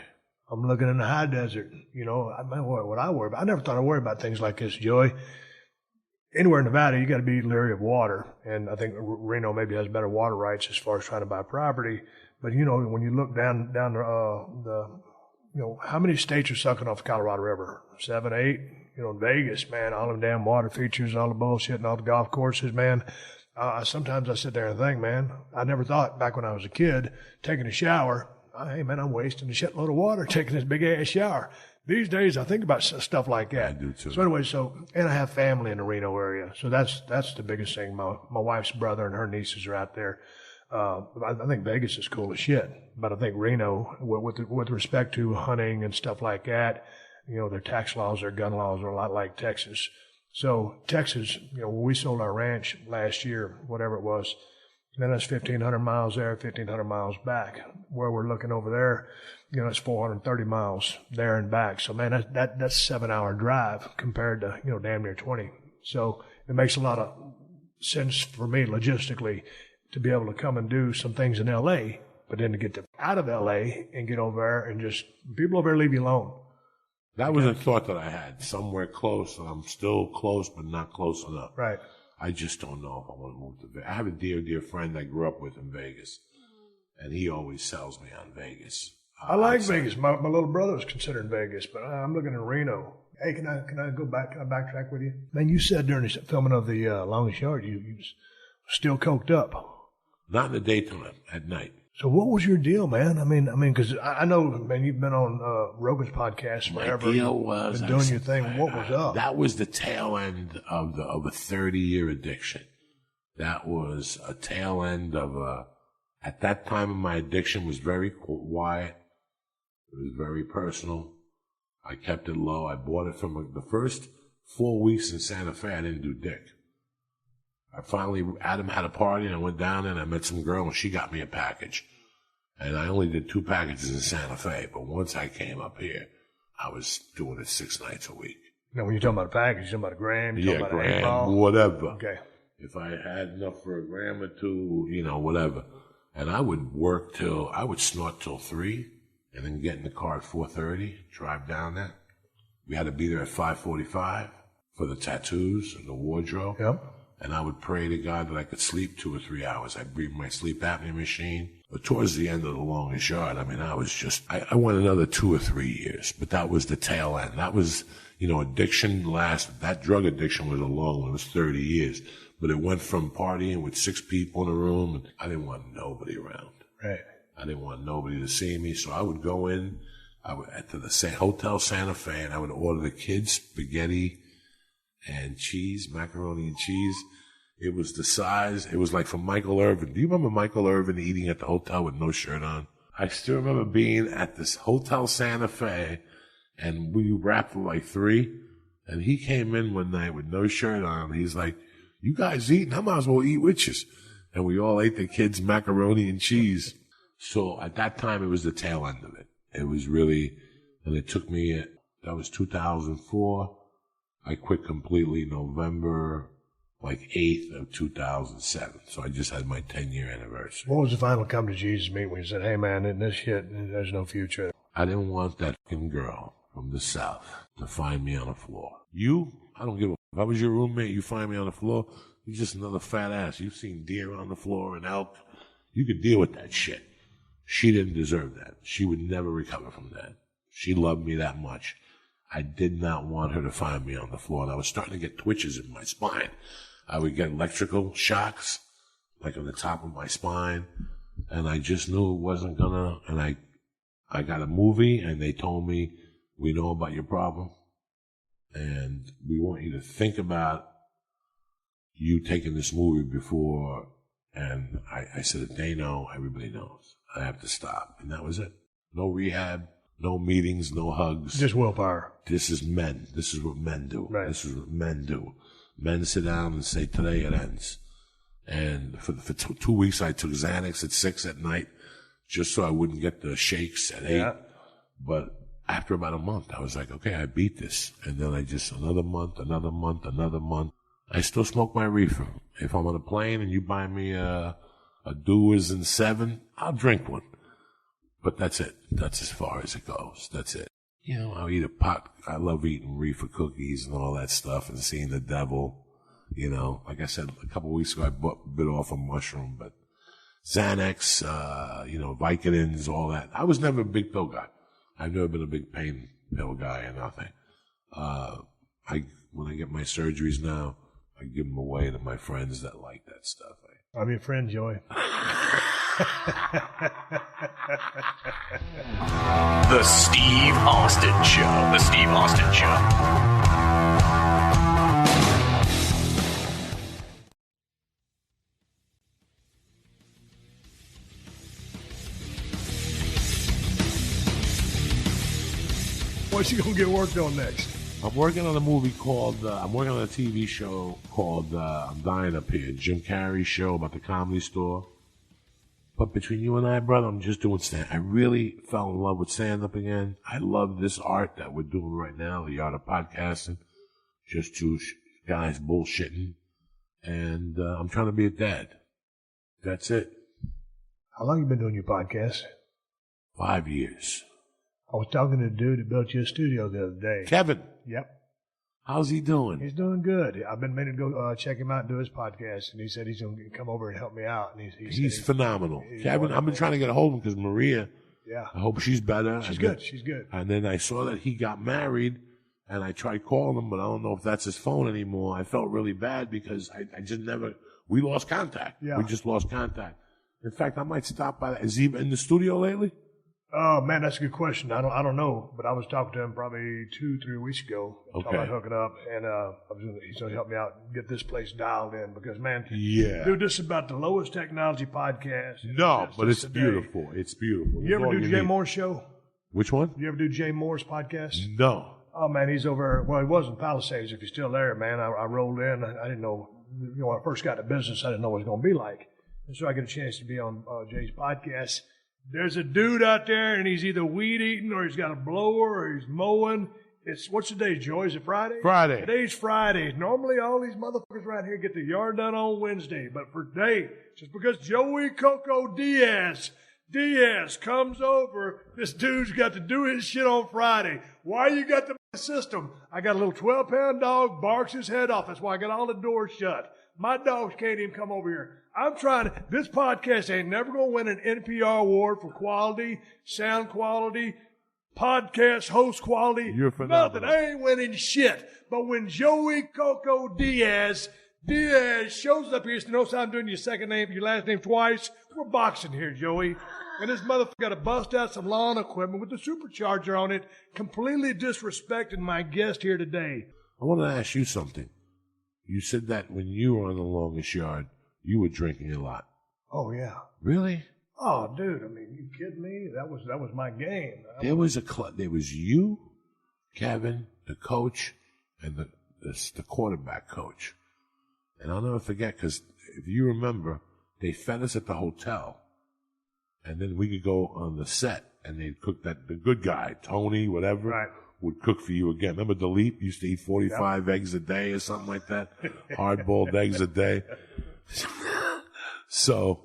I'm looking in the high desert. What I worry about. I never thought I'd worry about things like this, Joey. Anywhere in Nevada, you got to be leery of water. And I think Reno maybe has better water rights as far as trying to buy property. But, when you look down how many states are sucking off the Colorado River? 7, 8? Vegas, man, all them damn water features, all the bullshit and all the golf courses, man. Sometimes I sit there and think, man, I never thought back when I was a kid, taking a shower, hey, man, I'm wasting a shitload of water taking this big-ass shower. These days, I think about stuff like that. I do, too. So anyway, and I have family in the Reno area. So that's the biggest thing. My wife's brother and her nieces are out there. I think Vegas is cool as shit. But I think Reno, with respect to hunting and stuff like that, their tax laws, their gun laws are a lot like Texas. So Texas, when we sold our ranch last year, whatever it was, then that's 1,500 miles there, 1,500 miles back. Where we're looking over there, it's 430 miles there and back. So, man, that's a 7-hour drive compared to, damn near 20. So it makes a lot of sense for me logistically to be able to come and do some things in L.A., but then to get out of L.A. and get over there and just, people over there leave you alone. That was a thought that I had, somewhere close, and I'm still close, but not close enough. Right. I just don't know if I want to move to Vegas. I have a dear, dear friend I grew up with in Vegas, and he always sells me on Vegas. I like Vegas. My little brother's considering Vegas, but I'm looking at Reno. Hey, can I go back? Can I backtrack with you? Man, you said during the filming of the Longest Yard, you was still coked up. Not in the daytime, at night. So what was your deal, man? I mean, because I know, man, you've been on Rogan's podcast forever. My deal was been doing your thing. What was up? That was the tail end of a 30-year addiction. That was a tail end of at that time, my addiction was very quiet. It was very personal. I kept it low. I bought it from the first 4 weeks in Santa Fe. I didn't do dick. Adam had a party, and I went down there and I met some girl, and she got me a package. And I only did 2 packages in Santa Fe, but once I came up here, I was doing it 6 nights a week. Now, when you're talking about a package, you're talking about a gram, you're talking about gram, an 8-ball? Whatever. Okay. If I had enough for a gram or 2, whatever. And I would snort till 3, and then get in the car at 4:30, drive down there. We had to be there at 5:45 for the tattoos and the wardrobe. Yep. And I would pray to God that I could sleep 2 or 3 hours. I'd breathe my sleep apnea machine. But towards the end of the Longest Yard, I mean, I went another 2 or 3 years, but that was the tail end. That was, addiction that drug addiction was a long one. It was 30 years. But it went from partying with 6 people in a room, and I didn't want nobody around. Right. I didn't want nobody to see me, so I would go in, to the Hotel Santa Fe, and I would order the kids spaghetti and cheese, macaroni and cheese. It was the size. It was like from Michael Irvin. Do you remember Michael Irvin eating at the hotel with no shirt on? I still remember being at this Hotel Santa Fe, and we wrapped for like 3, and he came in one night with no shirt on. He's like, "You guys eating? I might as well eat with you." And we all ate the kids' macaroni and cheese. So at that time, it was the tail end of it. It was really, and it took me, that was 2004. I quit completely November 8th of 2007. So I just had my 10-year anniversary. What was the final come to Jesus meeting when you said, "Hey man, in this shit, there's no future"? I didn't want that fucking girl from the South to find me on the floor. I don't give a if I was your roommate, you find me on the floor, you're just another fat ass. You've seen deer on the floor and elk. You could deal with that shit. She didn't deserve that. She would never recover from that. She loved me that much. I did not want her to find me on the floor, and I was starting to get twitches in my spine. I would get electrical shocks, like on the top of my spine, and I just knew it wasn't gonna, and I got a movie, and they told me, "We know about your problem, and we want you to think about you taking this movie before," and I said, "If they know, everybody knows. I have to stop." And that was it. No rehab, no meetings, no hugs. Just willpower. This is men. This is what men do. Right. This is what men do. Men sit down and say, "Today it ends." And for 2 weeks, I took Xanax at 6 at night just so I wouldn't get the shakes at 8. Yeah. But after about a month, I was like, okay, I beat this. And then another month. I still smoke my reefer. If I'm on a plane and you buy me a Dewar's and 7, I'll drink one. But that's it. That's as far as it goes. That's it. I'll eat a pot. I love eating reefer cookies and all that stuff and seeing the devil. Like I said, a couple of weeks ago, I bit off a mushroom, but Xanax, Vicodins, all that. I was never a big pill guy. I've never been a big pain pill guy or nothing. When I get my surgeries now, I give them away to my friends that like that stuff. I'm your friend, Joey. The Steve Austin Show. The Steve Austin Show. What's you gonna get worked on next? I'm working on a movie called, I'm working on a TV show called I'm Dying Up Here, Jim Carrey's show about the Comedy Store. But between you and I, brother, I'm just doing stand. I really fell in love with stand-up again. I love this art that we're doing right now, the art of podcasting. Just two guys bullshitting. and I'm trying to be a dad. That's it. How long you been doing your podcast? 5 years. I was talking to the dude that built you a studio the other day. Kevin. Yep. How's he doing? He's doing good. I've been meaning to go check him out and do his podcast, and he said he's going to come over and help me out. And he's phenomenal. Kevin, I've been trying to get a hold of him because Maria, I hope she's better. She's good. She's good. And then I saw that he got married, and I tried calling him, but I don't know if that's his phone anymore. I felt really bad because I just never, we lost contact. Yeah. We just lost contact. In fact, I might stop by. Is he in the studio lately? Oh man, that's a good question. I don't know, but I was talking to him probably 2-3 weeks ago. Talking about hooking up, and he's going to help me out and get this place dialed in because man, dude, this is about the lowest technology podcast. No, but it's beautiful. It's beautiful. You ever do Jay Moore's show? Which one? You ever do Jay Moore's podcast? No. Oh man, he's over. Well, he was in Palisades. If he's still there, man, I rolled in. I didn't know. You know, when I first got to business, I didn't know what it was going to be like, and so I get a chance to be on Jay's podcast. There's a dude out there, and he's either weed eating or he's got a blower or he's mowing. What's the day, Joey? Is it Friday? Friday. Today's Friday. Normally, all these motherfuckers around here get the yard done on Wednesday, but for today, just because Joey Coco Diaz comes over, this dude's got to do his shit on Friday. Why you got the system? I got a little 12-pound dog, barks his head off. That's why I got all the doors shut. My dogs can't even come over here. I'm trying to, this podcast ain't never going to win an NPR award for quality, sound quality, podcast host quality. You're phenomenal. Nothing. I ain't winning shit. But when Joey Coco Diaz shows up here, so notice I'm doing your second name, your last name twice. We're boxing here, Joey. And this motherfucker got to bust out some lawn equipment with the supercharger on it, completely disrespecting my guest here today. I want to ask you something. You said that when you were on the longest yard, you were drinking a lot. Oh, yeah. Really? Oh, dude, I mean, you kidding me? That was my game. There was there was you, Kevin, the coach, and the quarterback coach. And I'll never forget, because if you remember, they fed us at the hotel, and then we could go on the set, and they'd cook the good guy, Tony, whatever. Right. Would cook for you again. Remember Dilip used to eat 45 eggs a day or something like that? Hard-boiled eggs a day. So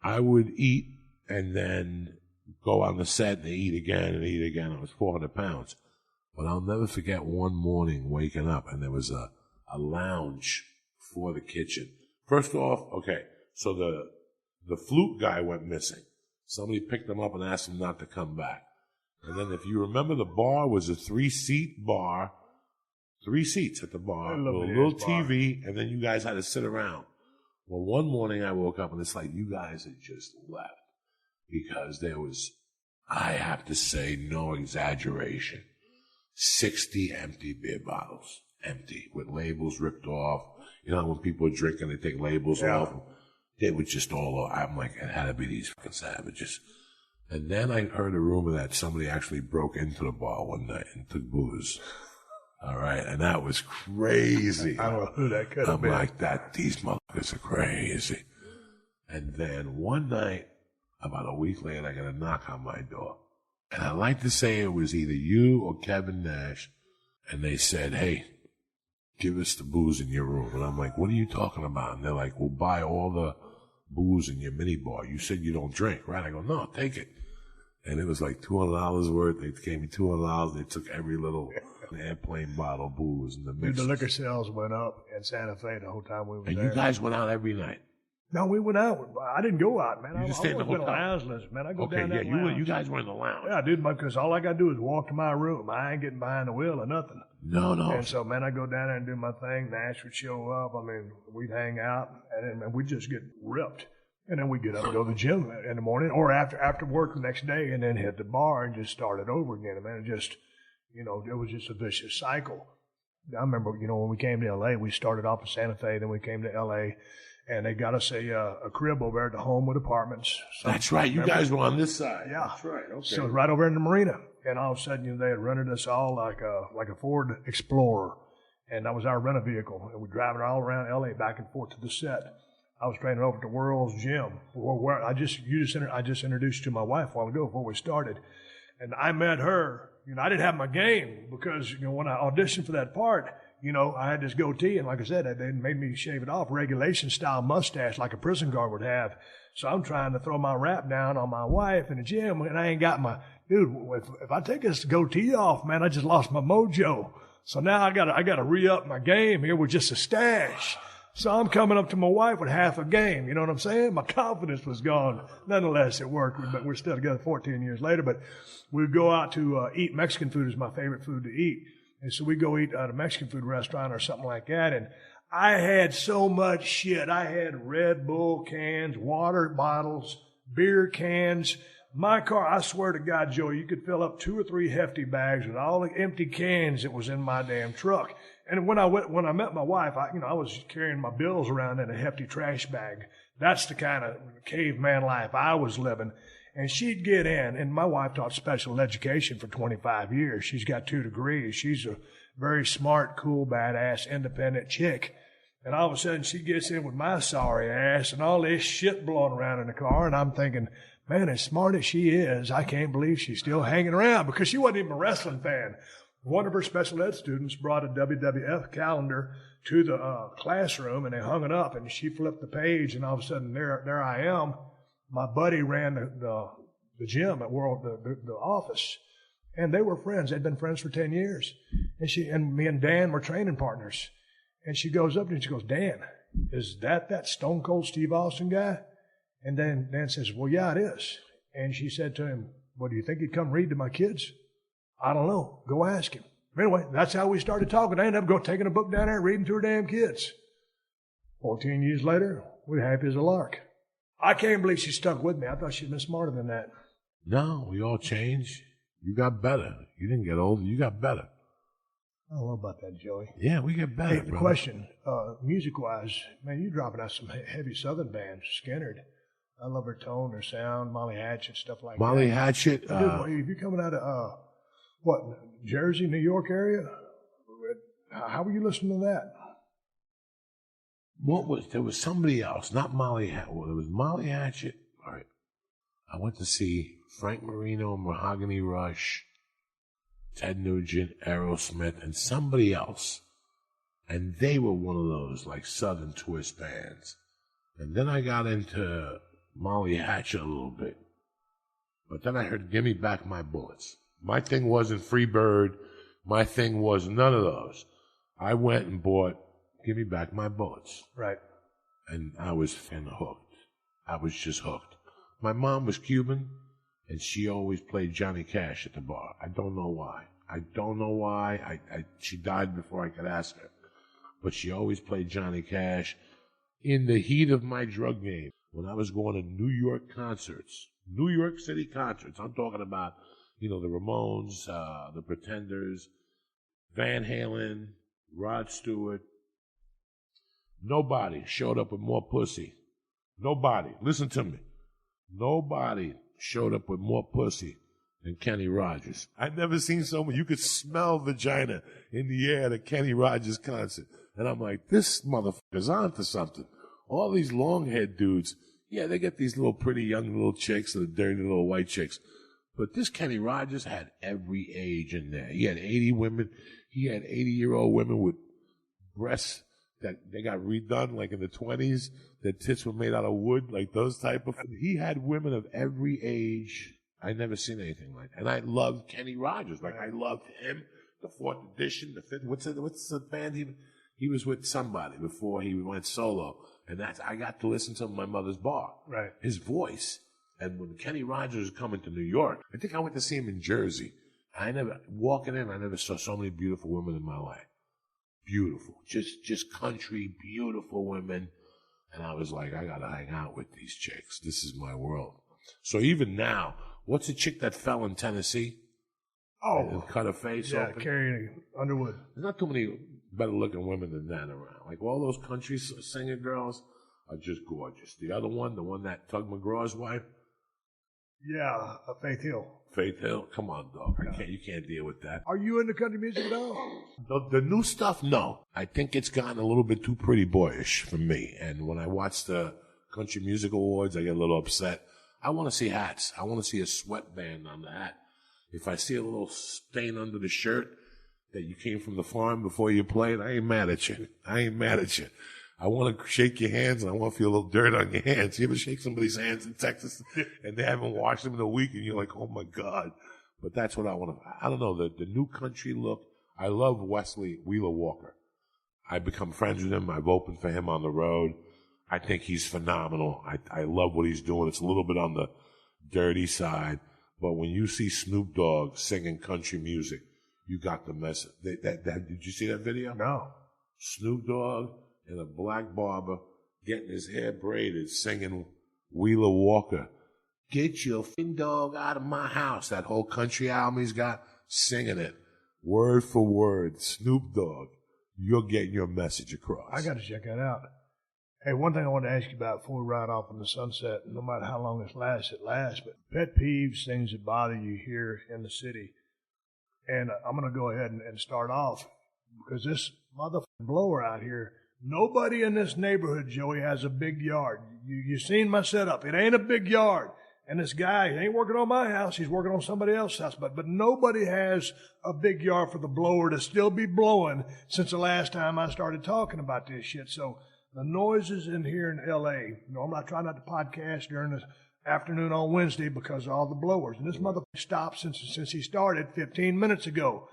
I would eat and then go on the set and eat again and eat again. It was 400 pounds. But I'll never forget one morning waking up and there was a lounge for the kitchen. First off, okay, so the flute guy went missing. Somebody picked him up and asked him not to come back. And then if you remember, the bar was a 3-seat bar, 3 seats at the bar, with a little TV, and then you guys had to sit around. Well, one morning I woke up and it's like you guys had just left because there was, I have to say, no exaggeration, 60 empty beer bottles, empty, with labels ripped off. You know, when people are drinking, they take labels off. They were just all, I'm like, it had to be these fucking savages. And then I heard a rumor that somebody actually broke into the bar one night and took booze. All right, and that was crazy. I don't know who that could have been. I'm like, these motherfuckers are crazy. And then one night, about a week later, I got a knock on my door. And I like to say it was either you or Kevin Nash. And they said, hey, give us the booze in your room. And I'm like, what are you talking about? And they're like, we'll buy all the booze in your mini bar. You said you don't drink, right? I go, no, take it. And it was like $200 worth. They gave me $200. They took every little airplane bottle of booze in the mix. Dude, the liquor sales went up in Santa Fe the whole time we were there. And you guys went out every night? No, we went out. I didn't go out, man. You just stayed in the hotel? Lounge, man. I go down that lounge. You guys were in the lounge. Yeah, dude, because all I got to do is walk to my room. I ain't getting behind the wheel or nothing. No. And so, man, I go down there and do my thing. Nash would show up. I mean, we'd hang out, and we'd just get ripped. And then we get up and go to the gym in the morning or after work the next day and then hit the bar and just start it over again. And man, it just, it was just a vicious cycle. I remember, when we came to L.A., we started off in Santa Fe, then we came to L.A., and they got us a crib over there at the Homewood Apartments. So, that's right. You guys were on this side. Yeah. That's right. Okay. So right over in the marina. And all of a sudden, they had rented us all like a Ford Explorer. And that was our rental vehicle. And we're driving all around L.A. back and forth to the set. I was training over at the World's Gym. I just introduced you to my wife a while ago before we started. And I met her. I didn't have my game because, when I auditioned for that part, you know, I had this goatee, and like I said, they made me shave it off, regulation-style mustache like a prison guard would have. So I'm trying to throw my rap down on my wife in the gym, and I ain't got my, dude, if I take this goatee off, man, I just lost my mojo. So now I gotta re-up my game here with just a stash. So I'm coming up to my wife with half a game, you know what I'm saying? My confidence was gone. Nonetheless, it worked, but we're still together 14 years later. But we'd go out to eat. Mexican food is my favorite food to eat. And so we go eat at a Mexican food restaurant or something like that. And I had so much shit. I had Red Bull cans, water bottles, beer cans. My car, I swear to God, Joey, you could fill up 2 or 3 hefty bags with all the empty cans that was in my damn truck. And when I met my wife, I was carrying my bills around in a hefty trash bag. That's the kind of caveman life I was living. And she'd get in, and my wife taught special education for 25 years. She's got 2 degrees. She's a very smart, cool, badass, independent chick. And all of a sudden, she gets in with my sorry ass and all this shit blowing around in the car. And I'm thinking, man, as smart as she is, I can't believe she's still hanging around, because she wasn't even a wrestling fan. One of her special ed students brought a WWF calendar to the classroom, and they hung it up, and she flipped the page, and all of a sudden there I am. My buddy ran the gym at the office, and they were friends. They'd been friends for 10 years. And me and Dan were training partners. And she goes up to me and she goes, Dan, is that Stone Cold Steve Austin guy? And then Dan says, well, yeah, it is. And she said to him, well, do you think he'd come read to my kids? I don't know. Go ask him. Anyway, that's how we started talking. I ended up taking a book down there and reading to her damn kids. 14 years later, we're happy as a lark. I can't believe she stuck with me. I thought she'd been smarter than that. No, we all change. You got better. You didn't get older. You got better. I don't know about that, Joey. Yeah, we get better. Hey, the question, music-wise, man, you're dropping out some heavy Southern bands. Skynyrd. I love her tone, her sound, Molly Hatchet, stuff like that. Molly Hatchet. Dude, if you're coming out of, Jersey, New York area, how were you listening to that? There was somebody else, not Molly Hatchet. Well, it was Molly Hatchet. All right. I went to see Frank Marino, Mahogany Rush, Ted Nugent, Aerosmith, and somebody else. And they were one of those, like, Southern twist bands. And then I got into Molly Hatchet a little bit. But then I heard Gimme Back My Bullets. My thing wasn't Freebird. My thing was none of those. I went and bought Give Me Back My Bullets. Right. And I was hooked. I was just hooked. My mom was Cuban, and she always played Johnny Cash at the bar. I don't know why. She died before I could ask her. But she always played Johnny Cash. In the heat of my drug game, when I was going to New York concerts, New York City concerts, I'm talking about, the Ramones, the Pretenders, Van Halen, Rod Stewart. Nobody showed up with more pussy. Nobody. Listen to me. Nobody showed up with more pussy than Kenny Rogers. I've never seen someone, you could smell vagina in the air at a Kenny Rogers concert. And I'm like, this motherfucker's on to something. All these long-haired dudes, yeah, they get these little pretty young little chicks, the dirty little white chicks. But this Kenny Rogers had every age in there. He had 80 women. He had 80-year-old women with breasts that they got redone like in the 20s. Their tits were made out of wood, like those type of. He had women of every age. I never seen anything like that. And I loved Kenny Rogers. Like I loved him. The Fourth Edition, the Fifth. What's the band he was with somebody before he went solo. And I got to listen to him at my mother's bar. Right. His voice. And when Kenny Rogers was coming to New York, I think I went to see him in Jersey. I never saw so many beautiful women in my life. Beautiful. Just country, beautiful women. And I was like, I gotta hang out with these chicks. This is my world. So even now, what's a chick that fell in Tennessee? Oh. And cut her face open? Yeah, Carrie Underwood. There's not too many better looking women than that around. Like all those country singer girls are just gorgeous. The other one, the one that Tug McGraw's wife. Yeah, Faith Hill. Faith Hill? Come on, dog. You can't deal with that. Are you into country music at all? The new stuff, no. I think it's gotten a little bit too pretty boyish for me. And when I watch the Country Music Awards, I get a little upset. I want to see hats. I want to see a sweatband on the hat. If I see a little stain under the shirt, that you came from the farm before you played, I ain't mad at you. I want to shake your hands, and I want to feel a little dirt on your hands. You ever shake somebody's hands in Texas, and they haven't washed them in a week, and you're like, oh, my God. But that's what I want to. I don't know, the new country look. I love Wesley Wheeler Walker. I've become friends with him. I've opened for him on the road. I think he's phenomenal. I love what he's doing. It's a little bit on the dirty side. But when you see Snoop Dogg singing country music, you got the message. Did you see that video? No. Snoop Dogg and a black barber getting his hair braided, singing Wheeler Walker. Get your fin dog out of my house. That whole country album he's got, singing it. Word for word. Snoop Dogg. You're getting your message across. I got to check that out. Hey, one thing I want to ask you about before we ride off in the sunset, no matter how long this lasts, it lasts, but pet peeves, things that bother you here in the city. And I'm going to go ahead and start off because this motherfucking blower out here, nobody in this neighborhood, Joey, has a big yard. You seen my setup. It ain't a big yard. And this guy, he ain't working on my house. He's working on somebody else's house. But nobody has a big yard for the blower to still be blowing since the last time I started talking about this shit. So the noises in here in L.A., normally I try not to podcast during the afternoon on Wednesday because of all the blowers. And this motherfucker stopped since he started 15 minutes ago.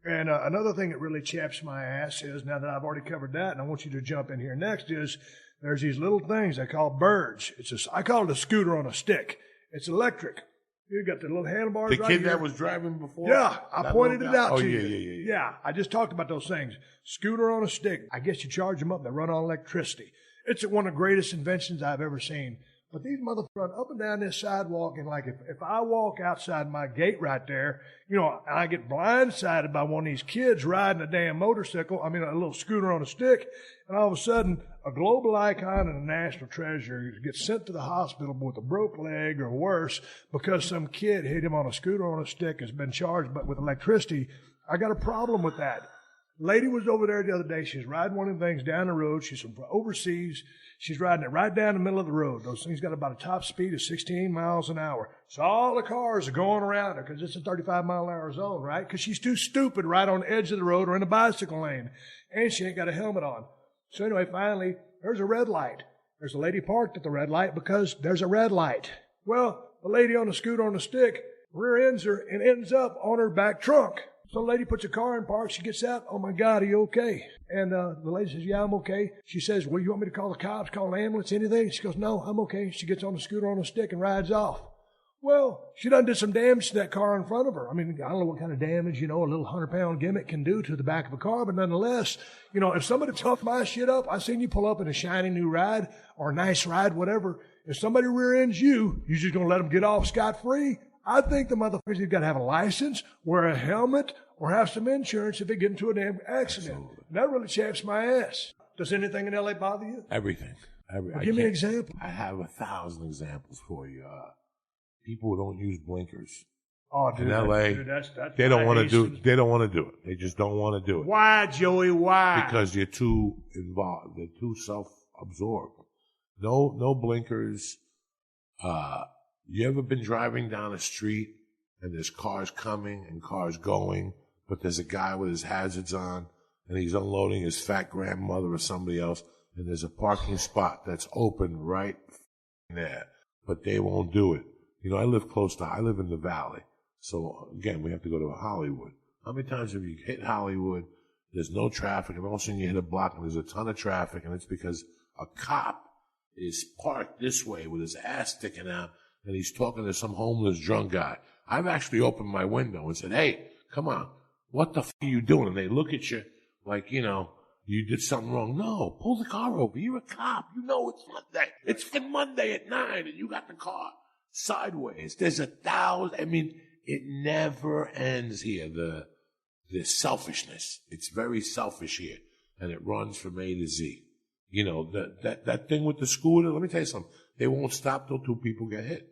And another thing that really chaps my ass is, now that I've already covered that, and I want you to jump in here next, is there's these little things they call birds. I call it a scooter on a stick. It's electric. You got the little handlebars the right kid here. that was driving before? Yeah, I pointed it out to you. Yeah. Yeah, I just talked about those things. Scooter on a stick. I guess you charge them up. They run on electricity. It's one of the greatest inventions I've ever seen. But these motherfuckers run up and down this sidewalk, and like if I walk outside my gate right there, I get blindsided by one of these kids riding a damn motorcycle, a little scooter on a stick, and all of a sudden, a global icon and a national treasure gets sent to the hospital with a broke leg or worse because some kid hit him on a scooter on a stick, has been charged but with electricity. I got a problem with that. Lady was over there the other day. She's riding one of the things down the road. She's from overseas. She's riding it right down the middle of the road. Those things got about a top speed of 16 miles an hour. So all the cars are going around her because it's a 35-mile-an-hour zone, right? Because she's too stupid to ride on the edge of the road or in a bicycle lane. And she ain't got a helmet on. So anyway, finally, there's a red light. There's a lady parked at the red light because there's a red light. Well, the lady on the scooter on the stick rear ends her and ends up on her back trunk. So the lady puts her car in park. She gets out. Oh, my God, are you okay? And the lady says, yeah, I'm okay. She says, well, you want me to call the cops, call an ambulance, anything? She goes, no, I'm okay. She gets on the scooter on a stick and rides off. Well, she done did some damage to that car in front of her. I don't know what kind of damage, a little 100-pound gimmick can do to the back of a car, but nonetheless, if somebody toughed my shit up, I seen you pull up in a shiny new ride or a nice ride, whatever. If somebody rear ends you just going to let them get off scot-free? I think the motherfuckers have got to have a license, wear a helmet, or have some insurance if they get into a damn accident. And that really chaps my ass. Does anything in L.A. bother you? Everything. Give me an example. I have 1,000 examples for you. People who don't use blinkers. Oh, dude, in L.A., they don't want to do it. They don't want to do it. They just don't want to do it. Why, Joey? Why? Because they're too involved. They're too self-absorbed. No blinkers. You ever been driving down a street and there's cars coming and cars going, but there's a guy with his hazards on and he's unloading his fat grandmother or somebody else, and there's a parking spot that's open right there, but they won't do it. I live in the valley. So again, we have to go to Hollywood. How many times have you hit Hollywood? There's no traffic, and all of a sudden you hit a block and there's a ton of traffic, and it's because a cop is parked this way with his ass sticking out, and he's talking to some homeless drunk guy. I've actually opened my window and said, hey, come on, what the f*** are you doing? And they look at you like, you did something wrong. No, pull the car over. You're a cop. It's Monday. It's Monday at 9, and you got the car sideways. There's 1,000. It never ends here, the selfishness. It's very selfish here, and it runs from A to Z. That thing with the scooter, let me tell you something. They won't stop till 2 people get hit.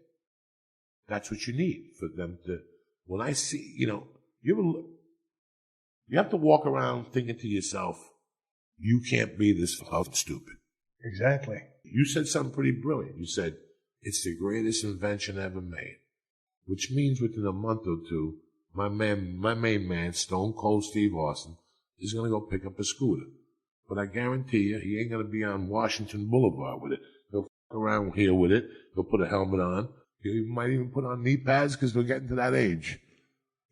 That's what you need for them to. When I see, you have to walk around thinking to yourself, you can't be this fucking stupid. Exactly. You said something pretty brilliant. You said, it's the greatest invention ever made, which means within a month or two, my main man, Stone Cold Steve Austin, is going to go pick up a scooter. But I guarantee you, he ain't going to be on Washington Boulevard with it. He'll fuck around here with it. He'll put a helmet on. He might even put on knee pads because we're getting to that age.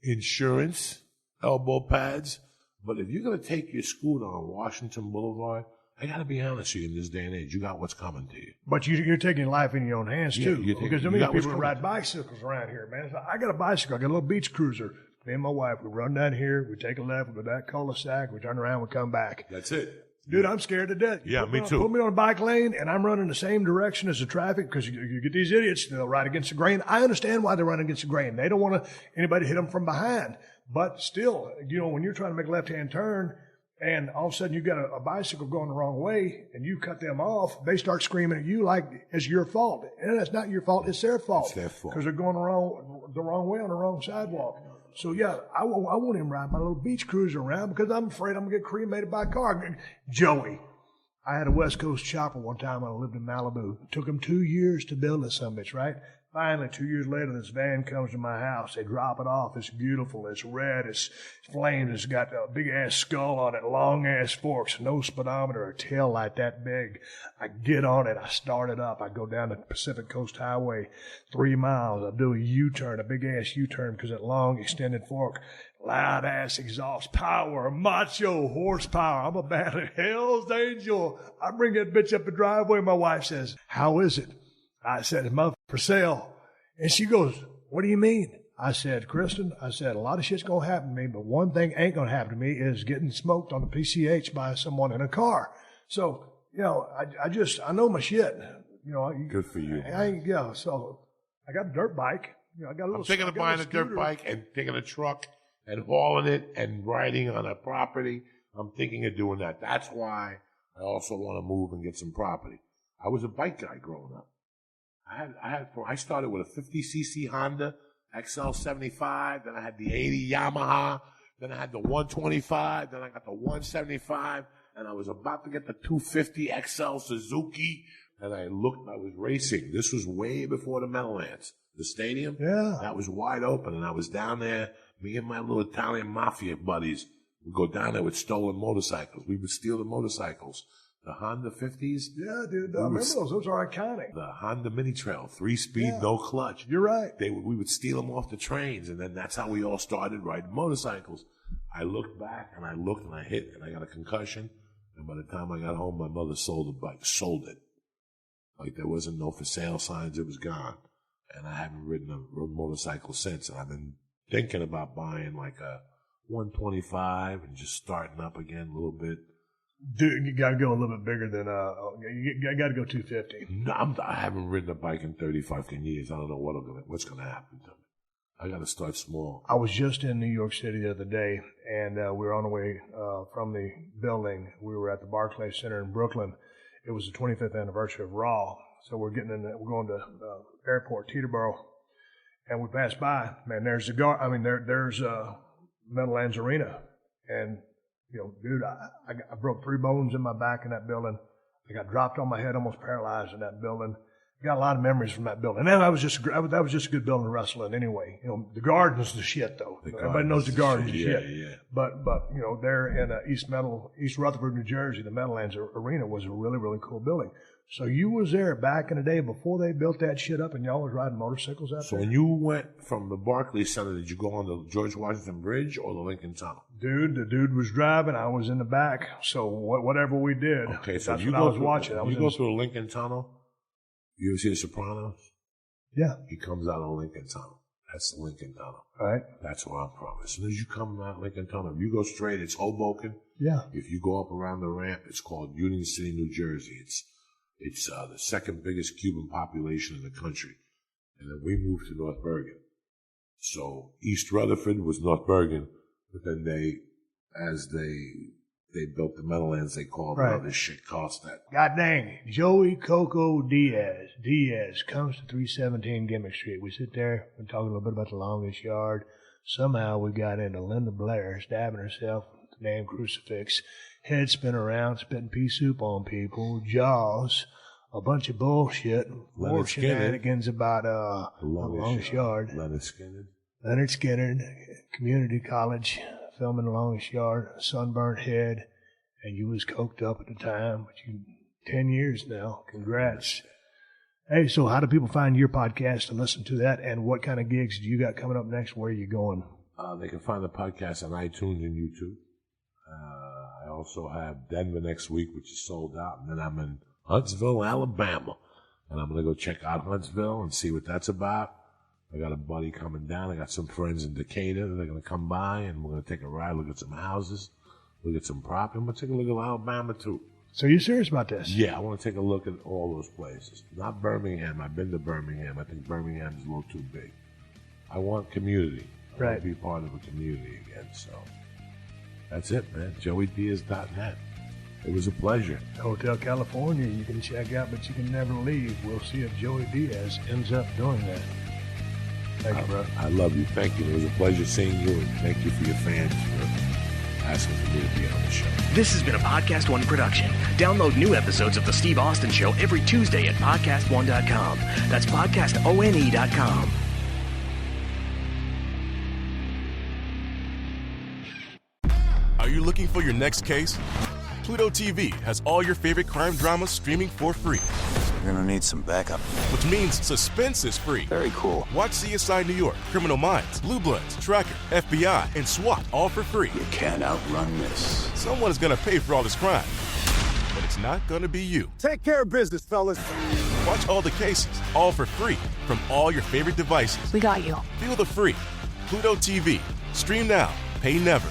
Insurance, elbow pads. But if you're going to take your scooter on Washington Boulevard, I got to be honest with you, in this day and age, you got what's coming to you. But you're taking life in your own hands, too. Because there are people who ride bicycles around here, man. I got a bicycle. I got a little beach cruiser. Me and my wife, we run down here, we take a left, we go to that cul-de-sac, we turn around, we come back. That's it. Dude, I'm scared to death. Yeah, me too. Put me on a bike lane, and I'm running the same direction as the traffic because you get these idiots, they'll ride against the grain. I understand why they're running against the grain. They don't want anybody to hit them from behind. But still, when you're trying to make a left-hand turn, and all of a sudden you got a bicycle going the wrong way, and you cut them off, they start screaming at you like it's your fault. And it's not your fault, it's their fault. It's their fault. Because they're going the wrong way on the wrong sidewalk. So, yeah, I won't even ride my little beach cruiser around because I'm afraid I'm going to get cremated by a car. Joey, I had a West Coast chopper one time when I lived in Malibu. It took them 2 years to build this summit, right? Finally, 2 years later, this van comes to my house. They drop it off. It's beautiful. It's red. It's flames. It's got a big-ass skull on it, long-ass forks, no speedometer, a tail light that big. I get on it. I start it up. I go down the Pacific Coast Highway 3 miles. I do a U-turn, a big-ass U-turn because that long, extended fork, loud-ass exhaust, power, macho horsepower. I'm a bad Hell's Angel. I bring that bitch up the driveway. My wife says, "How is it?" I said, "It's motherfucker for sale." And she goes, "What do you mean?" I said, "Kristen," I said, "a lot of shit's going to happen to me, but one thing ain't going to happen to me is getting smoked on the PCH by someone in a car." So, I know my shit. Good for you. So I got a dirt bike. I got a little. I'm thinking of buying a dirt bike and taking a truck and hauling it and riding on a property. I'm thinking of doing that. That's why I also want to move and get some property. I was a bike guy growing up. I started with a 50cc Honda XL75, then I had the 80 Yamaha, then I had the 125, then I got the 175, and I was about to get the 250 XL Suzuki, and I was racing. This was way before the Meadowlands. The stadium, that was wide open, and I was down there, me and my little Italian mafia buddies would go down there with stolen motorcycles. We would steal the motorcycles. The Honda 50s. Yeah, dude. I remember those. Those are iconic. The Honda Mini Trail, 3-speed, no clutch. You're right. We would steal them off the trains, and then that's how we all started riding motorcycles. I looked back, and I looked, and I hit, and I got a concussion. And by the time I got home, my mother sold the bike. Sold it. Like there wasn't no for sale signs. It was gone. And I haven't ridden a motorcycle since. And I've been thinking about buying like a 125 and just starting up again a little bit. Dude, you got to go a little bit bigger than, you got to go 250. No, I haven't ridden a bike in 35 years. I don't know what's going to happen to me. I got to start small. I was just in New York City the other day, and we were on the way from the building. We were at the Barclays Center in Brooklyn. It was the 25th anniversary of Raw. So we're going to airport, Teterboro, and we passed by. Man, there's there's Meadowlands Arena, and dude, I broke 3 bones in my back in that building. I got dropped on my head, almost paralyzed in that building. Got a lot of memories from that building. And that was just a good building to wrestle in anyway. The Garden's the shit, though. Everybody knows the Garden's the shit. Yeah. But there in East Rutherford, New Jersey, the Meadowlands Arena was a really, really cool building. So you was there back in the day before they built that shit up, and y'all was riding motorcycles out there? So when you went from the Barclays Center, did you go on the George Washington Bridge or the Lincoln Tunnel? Dude, the dude was driving. I was in the back. So whatever we did, okay, so that's what I was watching. You go through the Lincoln Tunnel. You ever see The Sopranos? Yeah. He comes out of Lincoln Tunnel. That's the Lincoln Tunnel. All right. That's where I'm from. As soon as you come out of Lincoln Tunnel, if you go straight, it's Hoboken. Yeah. If you go up around the ramp, it's called Union City, New Jersey. It's the second biggest Cuban population in the country. And then we moved to North Bergen. So East Rutherford was North Bergen, but then as they built the Meadowlands, they called it all this shit cost that. God dang. Joey Coco Diaz. Diaz comes to 317 Gimmick Street. We sit there and talk a little bit about the longest yard. Somehow we got into Linda Blair stabbing herself with the damn crucifix. Head spin around, spitting pea soup on people. Jaws. A bunch of bullshit. More shenanigans about the longest yard. Leonard Skinner. Leonard Skinner, community college, filming Longest Yard, sunburnt head, and you was coked up at the time, but you 10 years now. Congrats. Hey, so how do people find your podcast to listen to that, and what kind of gigs do you got coming up next? Where are you going? They can find the podcast on iTunes and YouTube. I also have Denver next week, which is sold out, and then I'm in Huntsville, Alabama, and I'm going to go check out Huntsville and see what that's about. I got a buddy coming down. I got some friends in Decatur. They're going to come by, and we're going to take a ride, look at some houses, look at some property. I'm going to take a look at Alabama, too. So you're serious about this? Yeah, I want to take a look at all those places. Not Birmingham. I've been to Birmingham. I think Birmingham is a little too big. I want community. I want to be part of a community again. So that's it, man. JoeyDiaz.net. It was a pleasure. Hotel California you can check out, but you can never leave. We'll see if Joey Diaz ends up doing that. Thank you, bro. I love you. Thank you. It was a pleasure seeing you, and thank you for your fans for asking for me to be on the show. This has been a Podcast One production. Download new episodes of The Steve Austin Show every Tuesday at PodcastOne.com. That's PodcastOne.com. Are you looking for your next case? Pluto TV has all your favorite crime dramas streaming for free. You're gonna need some backup. Which means suspense is free. Very cool. Watch CSI New York, Criminal Minds, Blue Bloods, Tracker, FBI, and SWAT all for free. You can't outrun this. Someone is gonna pay for all this crime. But it's not gonna be you. Take care of business, fellas. Watch all the cases, all for free, from all your favorite devices. We got you. Feel the free. Pluto TV. Stream now. Pay never.